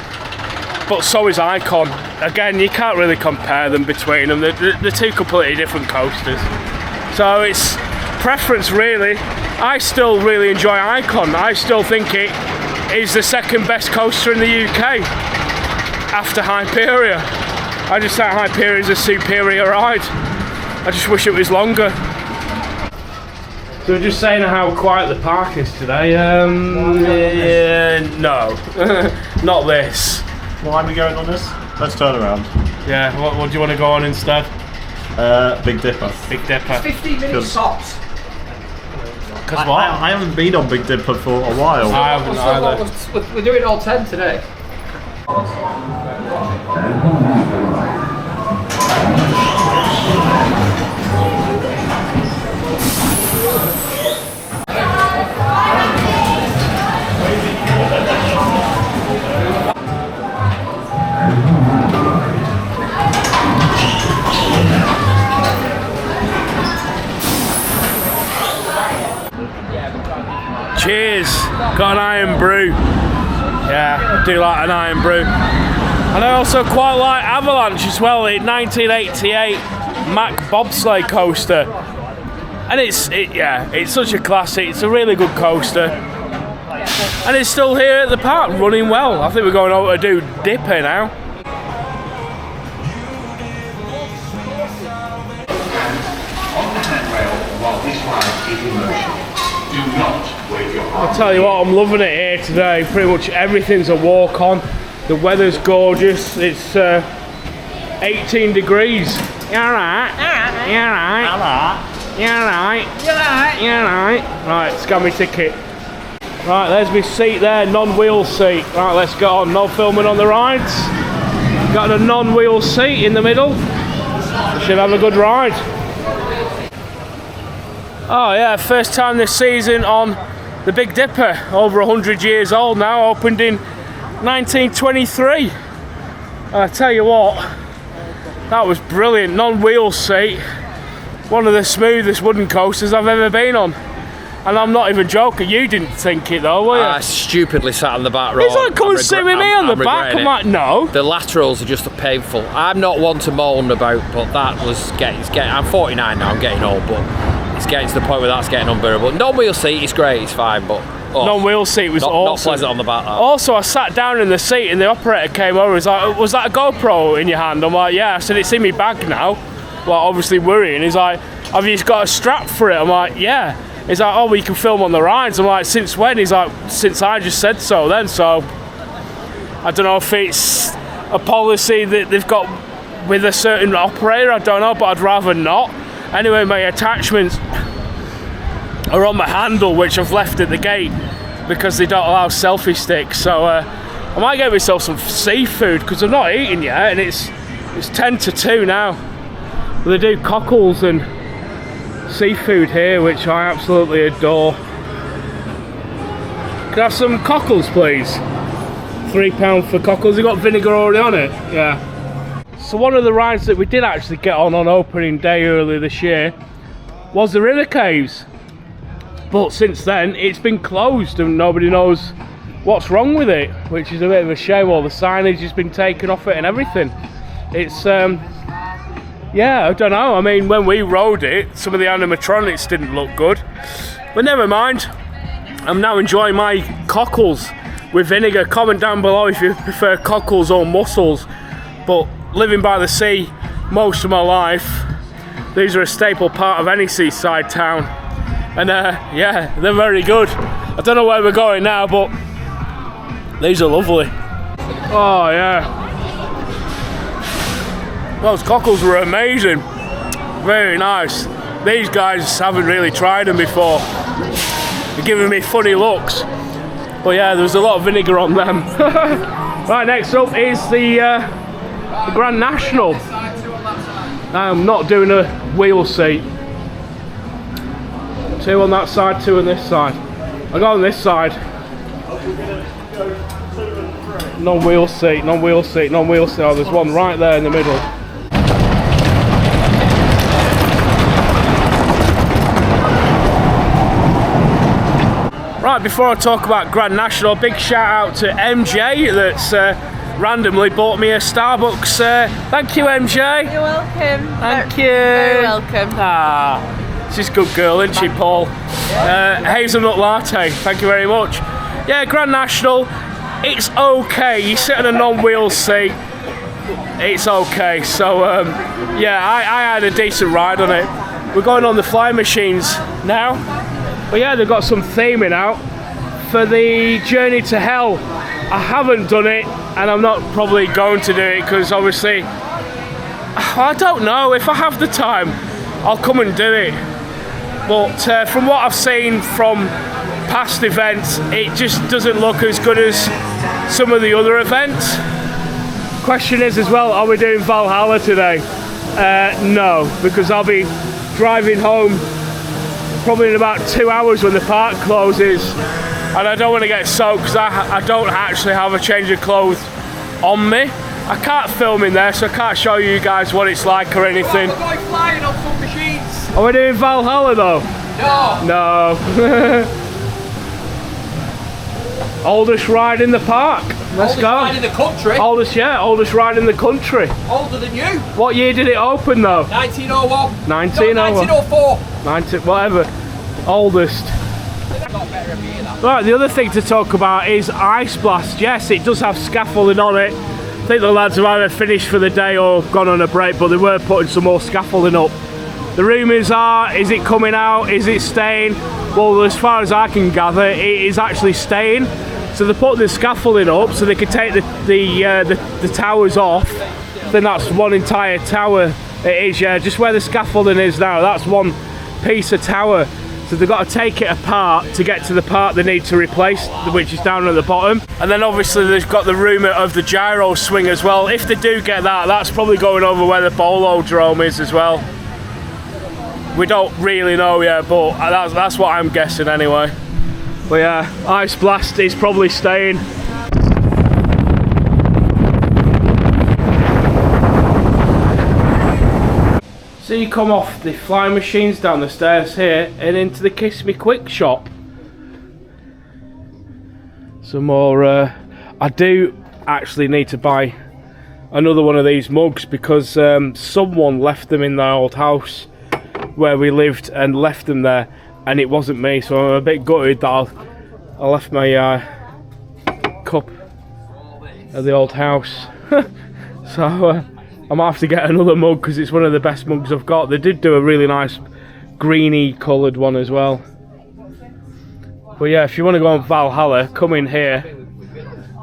Speaker 2: but so is Icon. Again, you can't really compare them between them. They're two completely different coasters. So it's preference, really. I still really enjoy Icon. I still think it is the second best coaster in the UK after Hperor. I just think Hperor is a superior ride. I just wish it was longer. So we're just saying how quiet the park is today. No, not this.
Speaker 4: Why are we going on this? Let's turn around.
Speaker 2: Yeah, what do you want to go on instead?
Speaker 4: Big Dipper.
Speaker 2: Big Dipper.
Speaker 1: 15 minutes tops.
Speaker 2: Because what?
Speaker 4: I haven't been on Big Dipper for a while.
Speaker 2: I haven't either.
Speaker 1: We're doing all 10 today.
Speaker 2: Cheers! Got an iron brew. Yeah, I do like an iron brew. And I also quite like Avalanche as well, the 1988 Mack bobsleigh coaster. And it's such a classic. It's a really good coaster. And it's still here at the park, running well. I think we're going over to do Dipper now.
Speaker 7: On the handrail while this ride is in motion. Do not wave your arm.
Speaker 2: I'll tell you what, I'm loving it here today. Pretty much everything's a walk on. The weather's gorgeous. It's 18 degrees. You alright? You alright? You alright? You alright? Right, scan my ticket. Right, there's my seat there, non-wheel seat. Right, let's get on. No filming on the rides. Got a non-wheel seat in the middle. We should have a good ride. Oh yeah, first time this season on the Big Dipper. Over 100 years old now, opened in 1923. I tell you what, that was brilliant. Non-wheel seat. One of the smoothest wooden coasters I've ever been on. And I'm not even joking, you didn't think it though, were you?
Speaker 1: I stupidly sat on the back row.
Speaker 2: He's like, come and sit with me on the back. I'm like, no.
Speaker 1: The laterals are just painful. I'm not one to moan about, but that was I'm 49 now, I'm getting old, but it's getting to the point where that's getting unbearable. Non-wheel seat is great, it's fine, but
Speaker 2: non-wheel seat was awesome.
Speaker 1: Not pleasant on the back. That.
Speaker 2: Also, I sat down in the seat and the operator came over and was like, was that a GoPro in your hand? I'm like, yeah. I said, it's in my bag now. Well, obviously worrying. He's like, have you got a strap for it? I'm like, yeah. He's like, oh, well, you can film on the rides. I'm like, since when? He's like, since I just said so then. So I don't know if it's a policy that they've got with a certain operator, I don't know, but I'd rather not. Anyway, my attachments are on my handle, which I've left at the gate because they don't allow selfie sticks. So I might get myself some seafood because I'm not eating yet, and it's 10 to 2 now. But they do cockles and seafood here, which I absolutely adore. Can I have some cockles, please? £3 for cockles. You got vinegar already on it? Yeah. So one of the rides that we did actually get on opening day earlier this year was the River Caves. But since then, it's been closed and nobody knows what's wrong with it, which is a bit of a shame. All the signage has been taken off it and everything. It's, yeah, I don't know. I mean, when we rode it, some of the animatronics didn't look good. But never mind. I'm now enjoying my cockles with vinegar. Comment down below if you prefer cockles or mussels. But living by the sea most of my life, these are a staple part of any seaside town. And yeah, they're very good. I don't know where we're going now, but these are lovely. Oh yeah. Those cockles were amazing. Very nice. These guys haven't really tried them before. They're giving me funny looks. But yeah, there's a lot of vinegar on them. Right, next up is the Grand National. I'm not doing a wheel seat. 2 on that side, 2 on this side. I go on this side. Non-wheel seat, non-wheel seat, non-wheel seat. Oh, there's one right there in the middle. Right, before I talk about Grand National, big shout out to MJ that's randomly bought me a Starbucks. Thank you, MJ.
Speaker 3: You're welcome.
Speaker 2: Thank you.
Speaker 3: Very welcome.
Speaker 2: Ah, she's a good girl, isn't she, Paul? Hazelnut latte. Thank you very much. Yeah, Grand National. It's okay. You sit in a non-wheel seat. It's okay. So yeah, I had a decent ride on it. We're going on the fly machines now. But yeah, they've got some theming out for the Journey to Hell. I haven't done it, and I'm not probably going to do it because obviously, I don't know, if I have the time, I'll come and do it. But from what I've seen from past events, it just doesn't look as good as some of the other events. Question is as well, are we doing Valhalla today? No, because I'll be driving home probably in about 2 hours when the park closes, and I don't want to get soaked because I don't actually have a change of clothes on me. I can't film in there, so I can't show you guys what it's like or anything.
Speaker 1: We're going flying on some machines.
Speaker 2: Are we doing Valhalla though? No. No. Oldest ride in the park. Let's go.
Speaker 1: Oldest ride in the country?
Speaker 2: Oldest ride in the country.
Speaker 1: Older than you.
Speaker 2: What year did it open though?
Speaker 1: 1901.
Speaker 2: 1901.
Speaker 1: No, 1904.
Speaker 2: 19, whatever. Oldest. Right, the other thing to talk about is Ice Blast. Yes, it does have scaffolding on it. I think the lads have either finished for the day or gone on a break, but they were putting some more scaffolding up. The rumours are, is it coming out? Is it staying? Well, as far as I can gather, it is actually staying. So they're putting the scaffolding up so they can take the towers off. Then that's one entire tower. It is, yeah, just where the scaffolding is now. That's one piece of tower. So they've got to take it apart to get to the part they need to replace, which is down at the bottom. And then obviously they've got the rumour of the gyro swing as well. If they do get that, that's probably going over where the Bolodrome is as well. We don't really know yet, but that's what I'm guessing anyway. But yeah, Ice Blast is probably staying. So you come off the flying machines down the stairs here and into the Kiss Me Quick shop. Some more, I do actually need to buy another one of these mugs because someone left them in the old house where we lived and left them there, and it wasn't me, so I'm a bit gutted that I left my cup at the old house. So I might have to get another mug because it's one of the best mugs I've got. They did do a really nice greeny coloured one as well. But yeah, if you want to go on Valhalla, come in here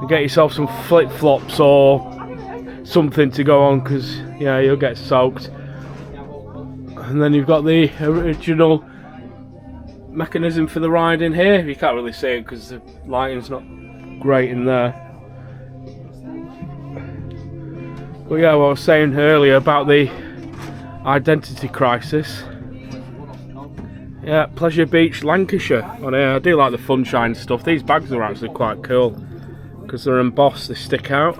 Speaker 2: Get yourself some flip-flops or something to go on, because yeah, you'll get soaked. And then you've got the original mechanism for the ride in here. You can't really see it because the lighting's not great in there. But yeah, what I was saying earlier about the identity crisis. Yeah, Pleasure Beach, Lancashire on here. I do like the Funshine stuff. These bags are actually quite cool because they're embossed, they stick out.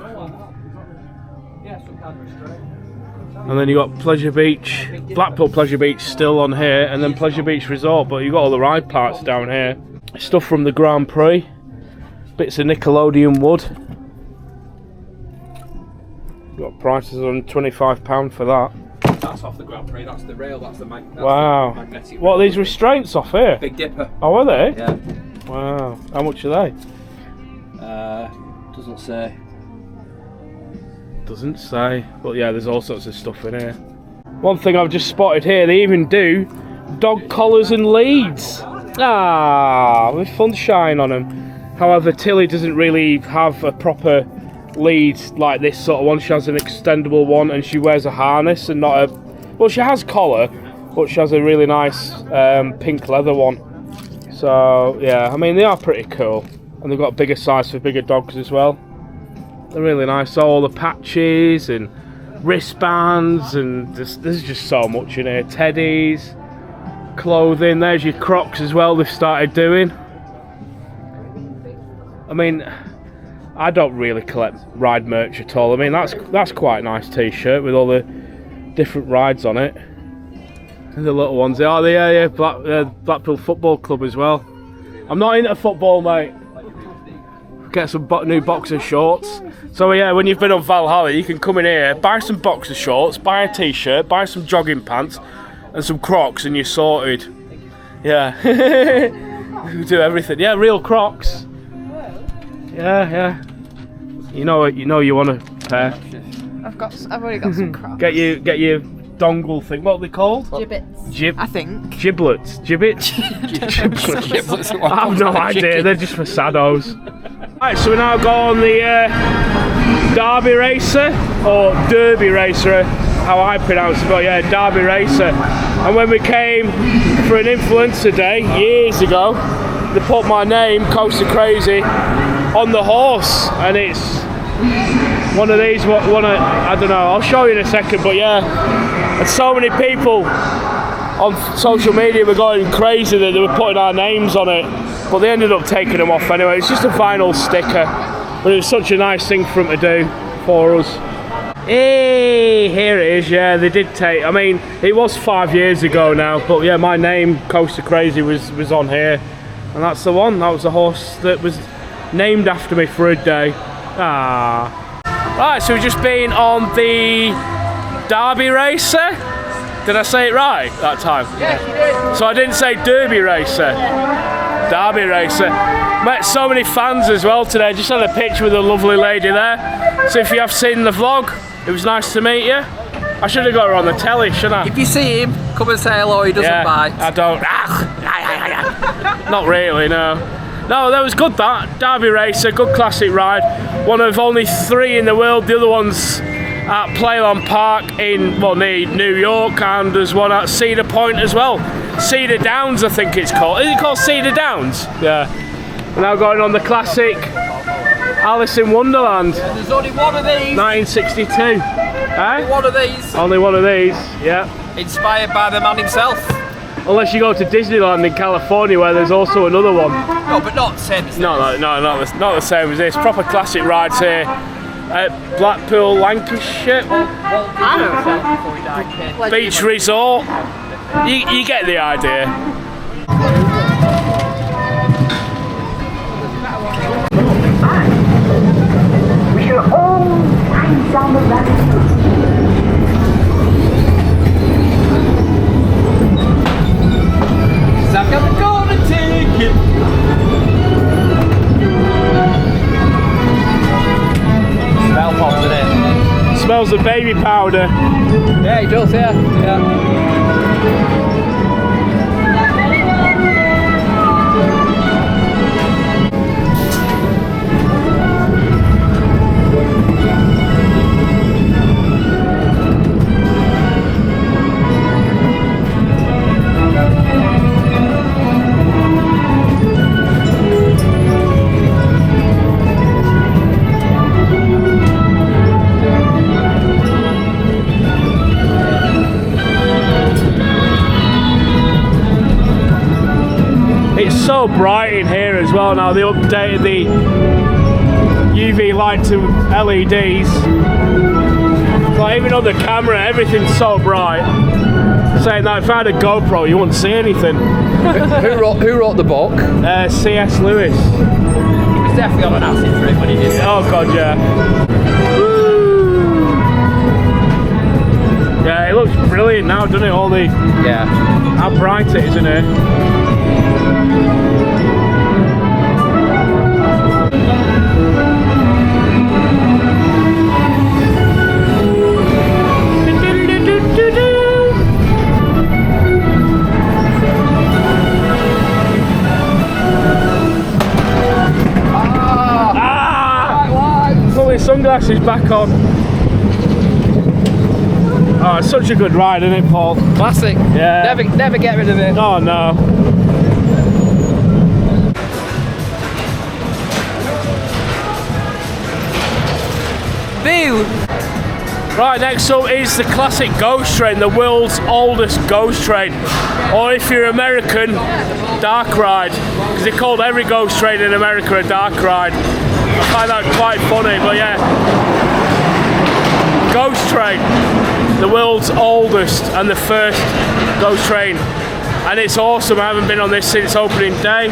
Speaker 2: And then you got Pleasure Beach, Blackpool Pleasure Beach still on here, and then Pleasure Beach Resort, but you got all the ride parts down here. Stuff from the Grand Prix, bits of Nickelodeon wood. Got prices on £25 for that.
Speaker 1: That's off the Grand Prix, that's the rail, that's the magnetic
Speaker 2: What are these restraints off here?
Speaker 1: Big Dipper.
Speaker 2: Oh, are they?
Speaker 1: Yeah.
Speaker 2: Wow. How much are they?
Speaker 1: Doesn't say.
Speaker 2: Doesn't say. But yeah, there's all sorts of stuff in here. One thing I've just spotted here, they even do dog collars and leads. With Funshine on them. However, Tilly doesn't really have a proper lead like this sort of one. She has an extendable one and she wears a harness and not a... Well, she has collar, but she has a really nice pink leather one. So, yeah, I mean, they are pretty cool. And they've got a bigger size for bigger dogs as well. They're really nice. So all the patches and wristbands and there's just so much in here. Teddies, clothing. There's your Crocs as well they've started doing. I mean, I don't really collect ride merch at all. I mean, that's quite a nice t-shirt with all the different rides on it. And the little ones. Oh, yeah, Blackpool Football Club as well. I'm not into football, mate. Get some new boxer shorts. So yeah, when you've been on Valhalla, you can come in here, buy some boxer shorts, buy a t-shirt, buy some jogging pants, and some Crocs, and you're sorted. Yeah, you do everything. Yeah, real Crocs. Yeah. You know you want a pair.
Speaker 3: I've already got some Crocs.
Speaker 2: Get your dongle thing. What are they called?
Speaker 3: Gibbets. I think.
Speaker 2: Giblets. Gibbets.
Speaker 1: Giblets.
Speaker 2: I have no idea. They're just for saddos. Right, so we now go on the Derby Racer, or Derby Racer, how I pronounce it, but yeah, Derby Racer. And when we came for an influencer day years ago, they put my name, Coaster Crazy, on the horse, and it's one of these. I don't know. I'll show you in a second, but yeah, and so many people on social media were going crazy that they were putting our names on it. But they ended up taking them off anyway. It's just a vinyl sticker, but it was such a nice thing for them to do for us. Hey, here it is. Yeah, they did take. I mean, it was 5 years ago now, but yeah, my name, Coaster Crazy, was on here, and that's the one. That was the horse that was named after me for a day. Right, so we've just been on the Derby Racer. Did I say it right that time? Yes, you did. So I didn't say Derby Racer. Derby Racer. Met so many fans as well today. Just had a picture with a lovely lady there. So if you have seen the vlog, it was nice to meet you. I should have got her on the telly, shouldn't I?
Speaker 1: If you see him, come and say hello. He doesn't bite.
Speaker 2: I don't. Not really, no. No, that was good, that. Derby Racer, good classic ride. One of only 3 in the world. The other one's at Playland Park in, near New York, and there's one at Cedar Point as well. Cedar Downs, I think it's called. Is it called Cedar Downs? Yeah. We're now going on the classic Alice in Wonderland.
Speaker 1: There's only one of these.
Speaker 2: 1962.
Speaker 1: Only one of these.
Speaker 2: Only one of these, yeah.
Speaker 1: Inspired by the man himself.
Speaker 2: Unless you go to Disneyland in California, where there's also another one.
Speaker 1: No, but not the same as this.
Speaker 2: No, not the same as this. Proper classic rides here at Blackpool, Lancashire.
Speaker 1: I don't know before he died.
Speaker 2: Beach Resort. You get the idea.
Speaker 8: We are all flying down the rabbit hole.
Speaker 1: I've got the golden ticket. Smell pops in it.
Speaker 2: Smells of baby powder.
Speaker 1: Yeah, it does, yeah.
Speaker 2: so bright in here as well now. They updated the UV light to LEDs. But even on the camera, everything's so bright. Saying that if I had a GoPro, you wouldn't see anything.
Speaker 1: Who wrote the book?
Speaker 2: C.S. Lewis.
Speaker 1: He was definitely on an acid trip when he did it.
Speaker 2: Oh god, yeah. Yeah, it looks brilliant now, doesn't it? All the how bright it is, isn't it? Put my sunglasses back on. Oh, it's such a good ride, isn't it, Paul?
Speaker 1: Classic.
Speaker 2: Yeah.
Speaker 1: Never get rid of it.
Speaker 2: Oh no.
Speaker 1: Boo!
Speaker 2: Right, next up is the classic ghost train, the world's oldest ghost train. Or if you're American, dark ride. Because they called every ghost train in America a dark ride. I find that quite funny, but yeah. Ghost train, the world's oldest and the first ghost train. And it's awesome, I haven't been on this since opening day.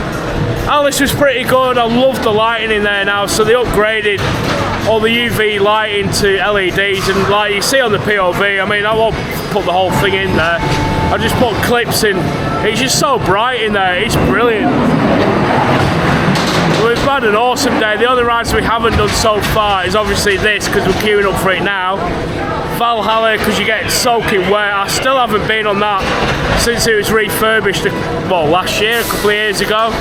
Speaker 2: Oh, this was pretty good, I love the lighting in there now, so they upgraded all the UV lighting to LEDs, and like you see on the POV, I mean, I won't put the whole thing in there, I just put clips in. It's just so bright in there, it's brilliant. We've had an awesome day. The only rides we haven't done so far is obviously this, because we're queuing up for it now. Valhalla, because you get soaking wet. I still haven't been on that since it was refurbished, well, last year, a couple of years ago.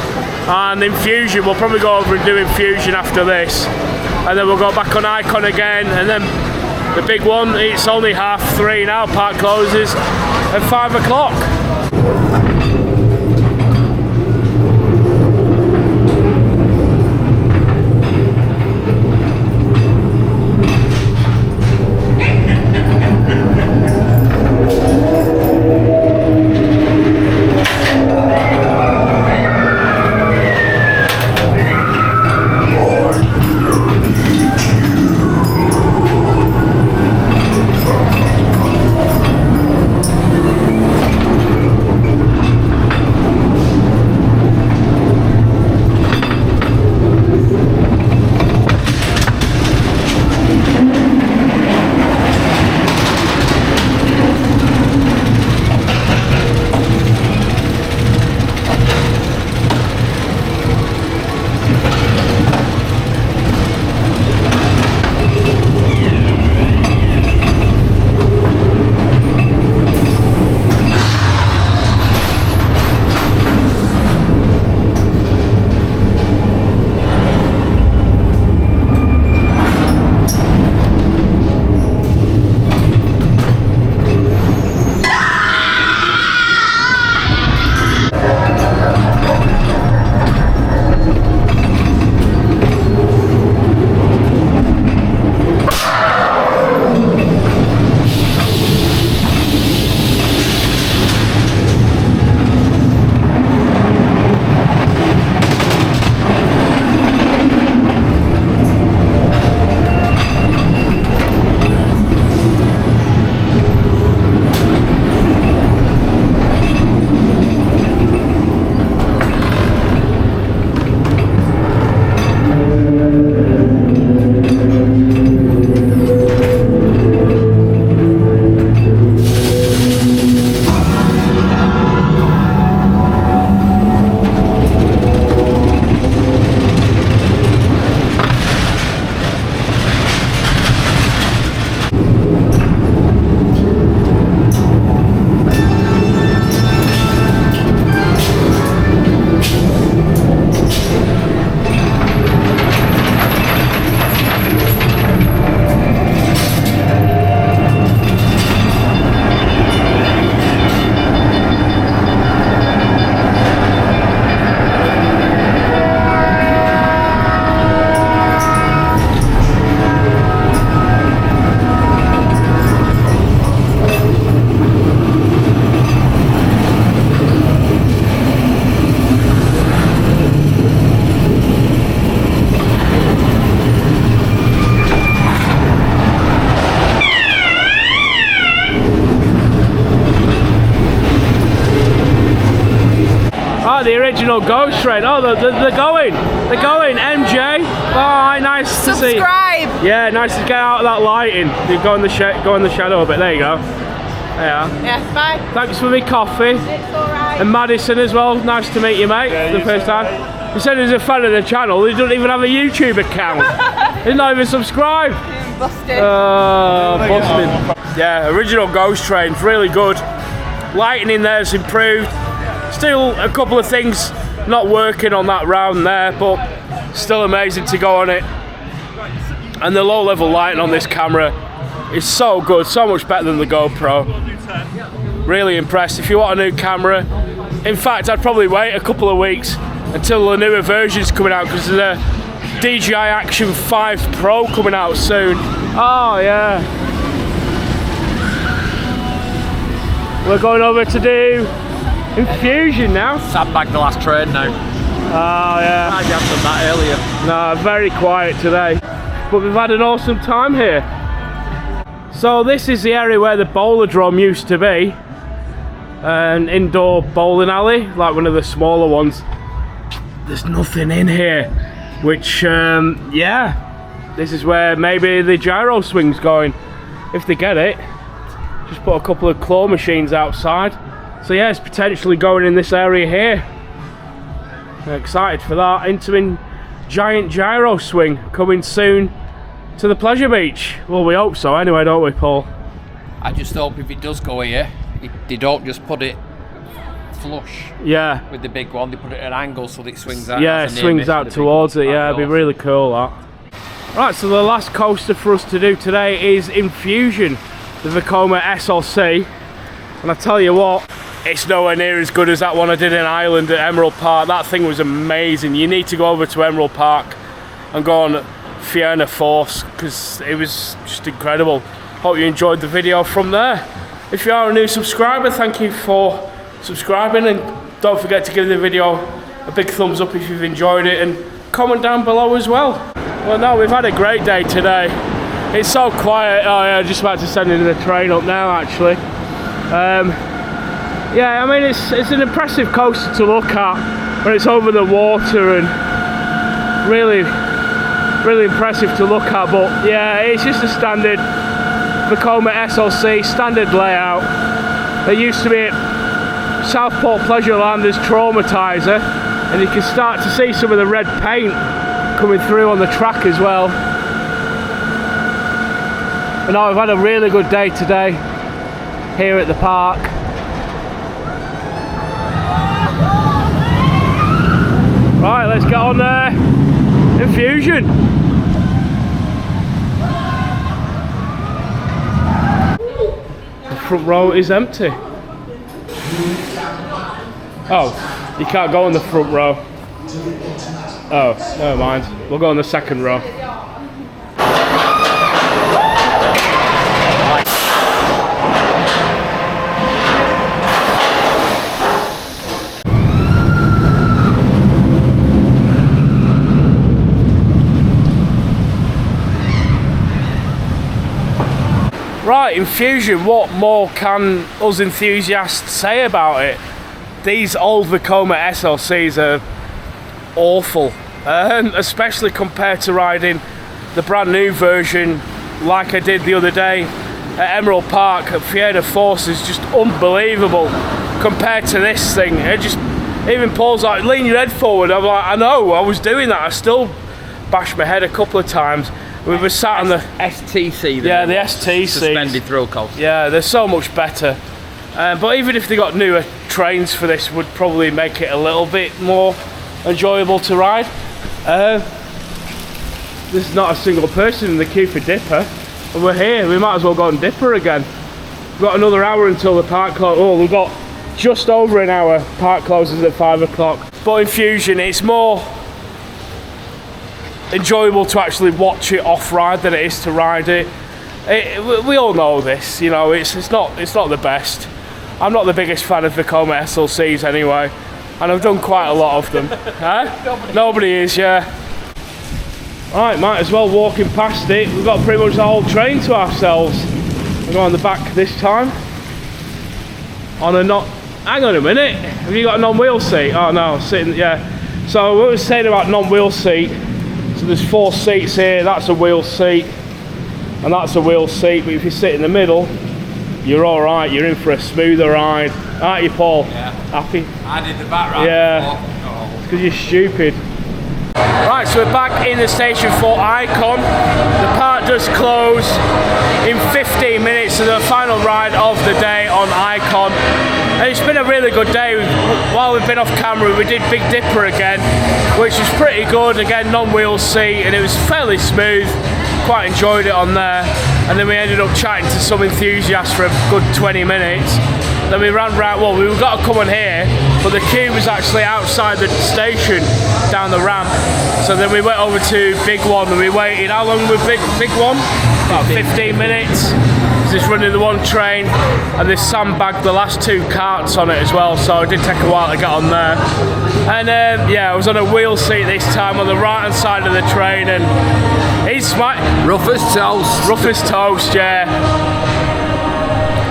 Speaker 2: And Infusion, we'll probably go over and do Infusion after this. And then we'll go back on Icon again, and then the big one, it's only 3:30 now, park closes at 5 o'clock. original Ghost Train. Oh, they're going. They're going. MJ. Oh, nice to see.
Speaker 3: Subscribe.
Speaker 2: Yeah, nice to get out of that lighting. You go in the shadow a bit. There you go. There you are.
Speaker 3: Yes, bye.
Speaker 2: Thanks for me coffee.
Speaker 3: It's alright.
Speaker 2: And Madison as well. Nice to meet you, mate.
Speaker 4: Yeah,
Speaker 2: the first time. He said he's a fan of the channel. He doesn't even have a YouTube account. He's not even subscribed.
Speaker 3: Busted.
Speaker 2: Busted. Yeah, original Ghost Train's really good. Lighting in there's improved. Still a couple of things not working on that round there, but still amazing to go on it. And the low level lighting on this camera is so good, so much better than the GoPro. Really impressed. If you want a new camera, in fact I'd probably wait a couple of weeks until the newer version's coming out, because there's a DJI Action 5 Pro coming out soon. Oh yeah. We're going over to do Infusion now.
Speaker 1: Sandbag the last train now.
Speaker 2: Oh yeah.
Speaker 1: I had done that earlier.
Speaker 2: No, very quiet today. But we've had an awesome time here. So this is the area where the Bowlerdrome used to be. An indoor bowling alley, like one of the smaller ones. There's nothing in here. Which, yeah. This is where maybe the gyro swing's going. If they get it. Just put a couple of claw machines outside. So yeah, it's potentially going in this area here. I'm excited for that. Interim giant gyro swing coming soon to the Pleasure Beach. Well, we hope so anyway, don't we, Paul?
Speaker 1: I just hope if it does go here, they don't just put it flush.
Speaker 2: Yeah.
Speaker 1: With the big one, they put it at an angle so that it swings out.
Speaker 2: Yeah, it swings out towards it. Yeah, it'd be really cool, that. Right, so the last coaster for us to do today is Infusion, the Vekoma SLC. And I tell you what, it's nowhere near as good as that one I did in Ireland at Emerald Park. That thing was amazing. You need to go over to Emerald Park and go on Fianna Force, because it was just incredible. Hope you enjoyed the video from there. If you are a new subscriber, thank you for subscribing, and don't forget to give the video a big thumbs up if you've enjoyed it, and comment down below as well. Well, no, we've had a great day today. It's so quiet. Oh yeah, just about to send in the train up now actually. Yeah, I mean it's an impressive coaster to look at when it's over the water, and really impressive to look at. But yeah, it's just a standard Vekoma SLC, standard layout. It used to be at Southport Pleasureland as Traumatizer, and you can start to see some of the red paint coming through on the track as well. But no, we've had a really good day today here at the park. Right, let's get on there. Infusion. The front row is empty. Oh, you can't go in the front row. Oh, never mind. We'll go in the second row. Right, Infusion, what more can us enthusiasts say about it? These old Vekoma SLCs are awful, especially compared to riding the brand new version like I did the other day at Emerald Park at Fianna Force. Is just unbelievable compared to this thing. It just, even Paul's like, lean your head forward. I'm like, I know, I was doing that. I still bashed my head a couple of times. We were sat on the
Speaker 1: STC.
Speaker 2: Yeah, the STC.
Speaker 1: Suspended thrill coaster.
Speaker 2: Yeah, they're so much better. But even if they got newer trains for this, would probably make it a little bit more enjoyable to ride. There's not a single person in the queue for Dipper, and we're here. We might as well go on Dipper again. We've got another hour until the park closes. Oh, we've got just over an hour. Park closes at 5 o'clock. But Infusion, it's more enjoyable to actually watch it off-ride than it is to ride it. We all know this, you know. It's not the best. I'm not the biggest fan of Vekoma SLCs anyway, and I've done quite a lot of them. Huh? Nobody is, yeah. Right, might as well walking past it. We've got pretty much the whole train to ourselves. We'll go on the back this time on a not hang on a minute. Have you got a non-wheel seat? Oh no, sitting, yeah. So what we were saying about non-wheel seat, so there's 4 seats here, that's a wheel seat, and that's a wheel seat, but if you sit in the middle, you're alright, you're in for a smoother ride. Aren't you, Paul?
Speaker 1: Yeah.
Speaker 2: Happy?
Speaker 1: I did the back ride.
Speaker 2: Yeah. Because you're stupid. Right, so we're back in the station for Icon. The park does close in 15 minutes to the final ride of the day on Icon. And it's been a really good day. While we've been off camera, we did Big Dipper again, which was pretty good. Again, non-wheel seat, and it was fairly smooth. Quite enjoyed it on there. And then we ended up chatting to some enthusiasts for a good 20 minutes. Then we ran round, well, we got to come on here, but the queue was actually outside the station down the ramp. So then we went over to Big One and we waited. How long was Big One? About 15 minutes. Just running the one train, and they sandbagged the last 2 carts on it as well, so it did take a while to get on there. And yeah, I was on a wheel seat this time on the right hand side of the train, and it's
Speaker 1: rough as toast.
Speaker 2: Rough as toast, yeah.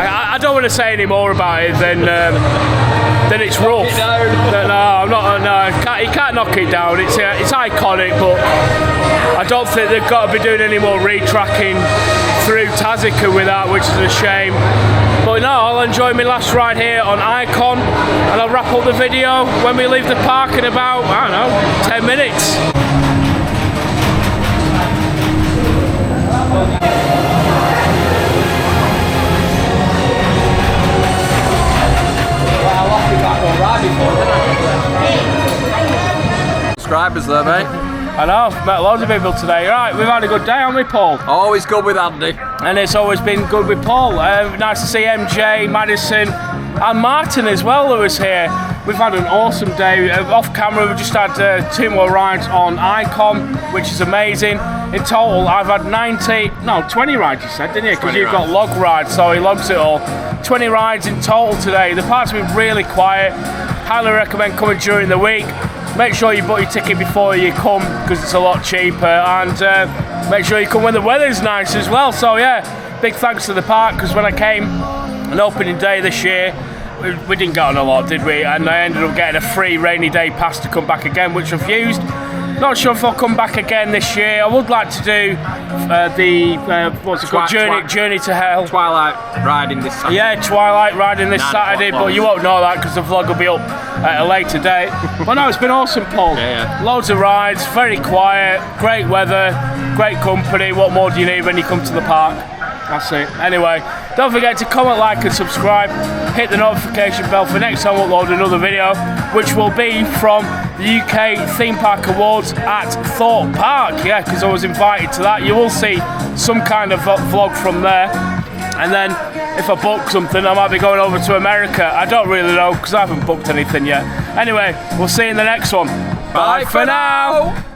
Speaker 2: I don't want to say any more about it than it's rough. No, I'm not. No, you can't knock it down. It's iconic, but I don't think they've got to be doing any more retracking through Tasika with that, which is a shame. But no, I'll enjoy my last ride here on Icon, and I'll wrap up the video when we leave the park in about, I don't know, 10 minutes.
Speaker 1: Subscribers there, mate.
Speaker 2: I know, met loads of people today. Right, we've had a good day, haven't we, Paul?
Speaker 1: Always good with Andy.
Speaker 2: And it's always been good with Paul. Nice to see MJ, Madison, and Martin as well, who was here. We've had an awesome day. Off camera, we just had 2 more rides on Icon, which is amazing. In total, I've had 20 rides, you said, didn't you? Because you've got log rides, so he logs it all. 20 rides in total today. The park's been really quiet. Highly recommend coming during the week. Make sure you book your ticket before you come, because it's a lot cheaper, and make sure you come when the weather's nice as well. So yeah, big thanks to the park, because when I came on opening day this year, we didn't get on a lot, did we? And I ended up getting a free rainy day pass to come back again, which I've used. Not sure if I'll come back again this year. I would like to do what's it called? Journey to Hell.
Speaker 1: Twilight riding this Saturday.
Speaker 2: Yeah, Twilight riding this Saturday, but you won't know that because the vlog will be up at a later date. But no, it's been awesome, Paul.
Speaker 1: Yeah.
Speaker 2: Loads of rides, very quiet, great weather, great company. What more do you need when you come to the park? That's it. Anyway, don't forget to comment, like and subscribe. Hit the notification bell for next time I upload another video, which will be from the UK Theme Park Awards at Thorpe Park. Yeah, because I was invited to that. You will see some kind of vlog from there. And then if I book something, I might be going over to America. I don't really know because I haven't booked anything yet. Anyway, we'll see you in the next one.
Speaker 1: Bye for now.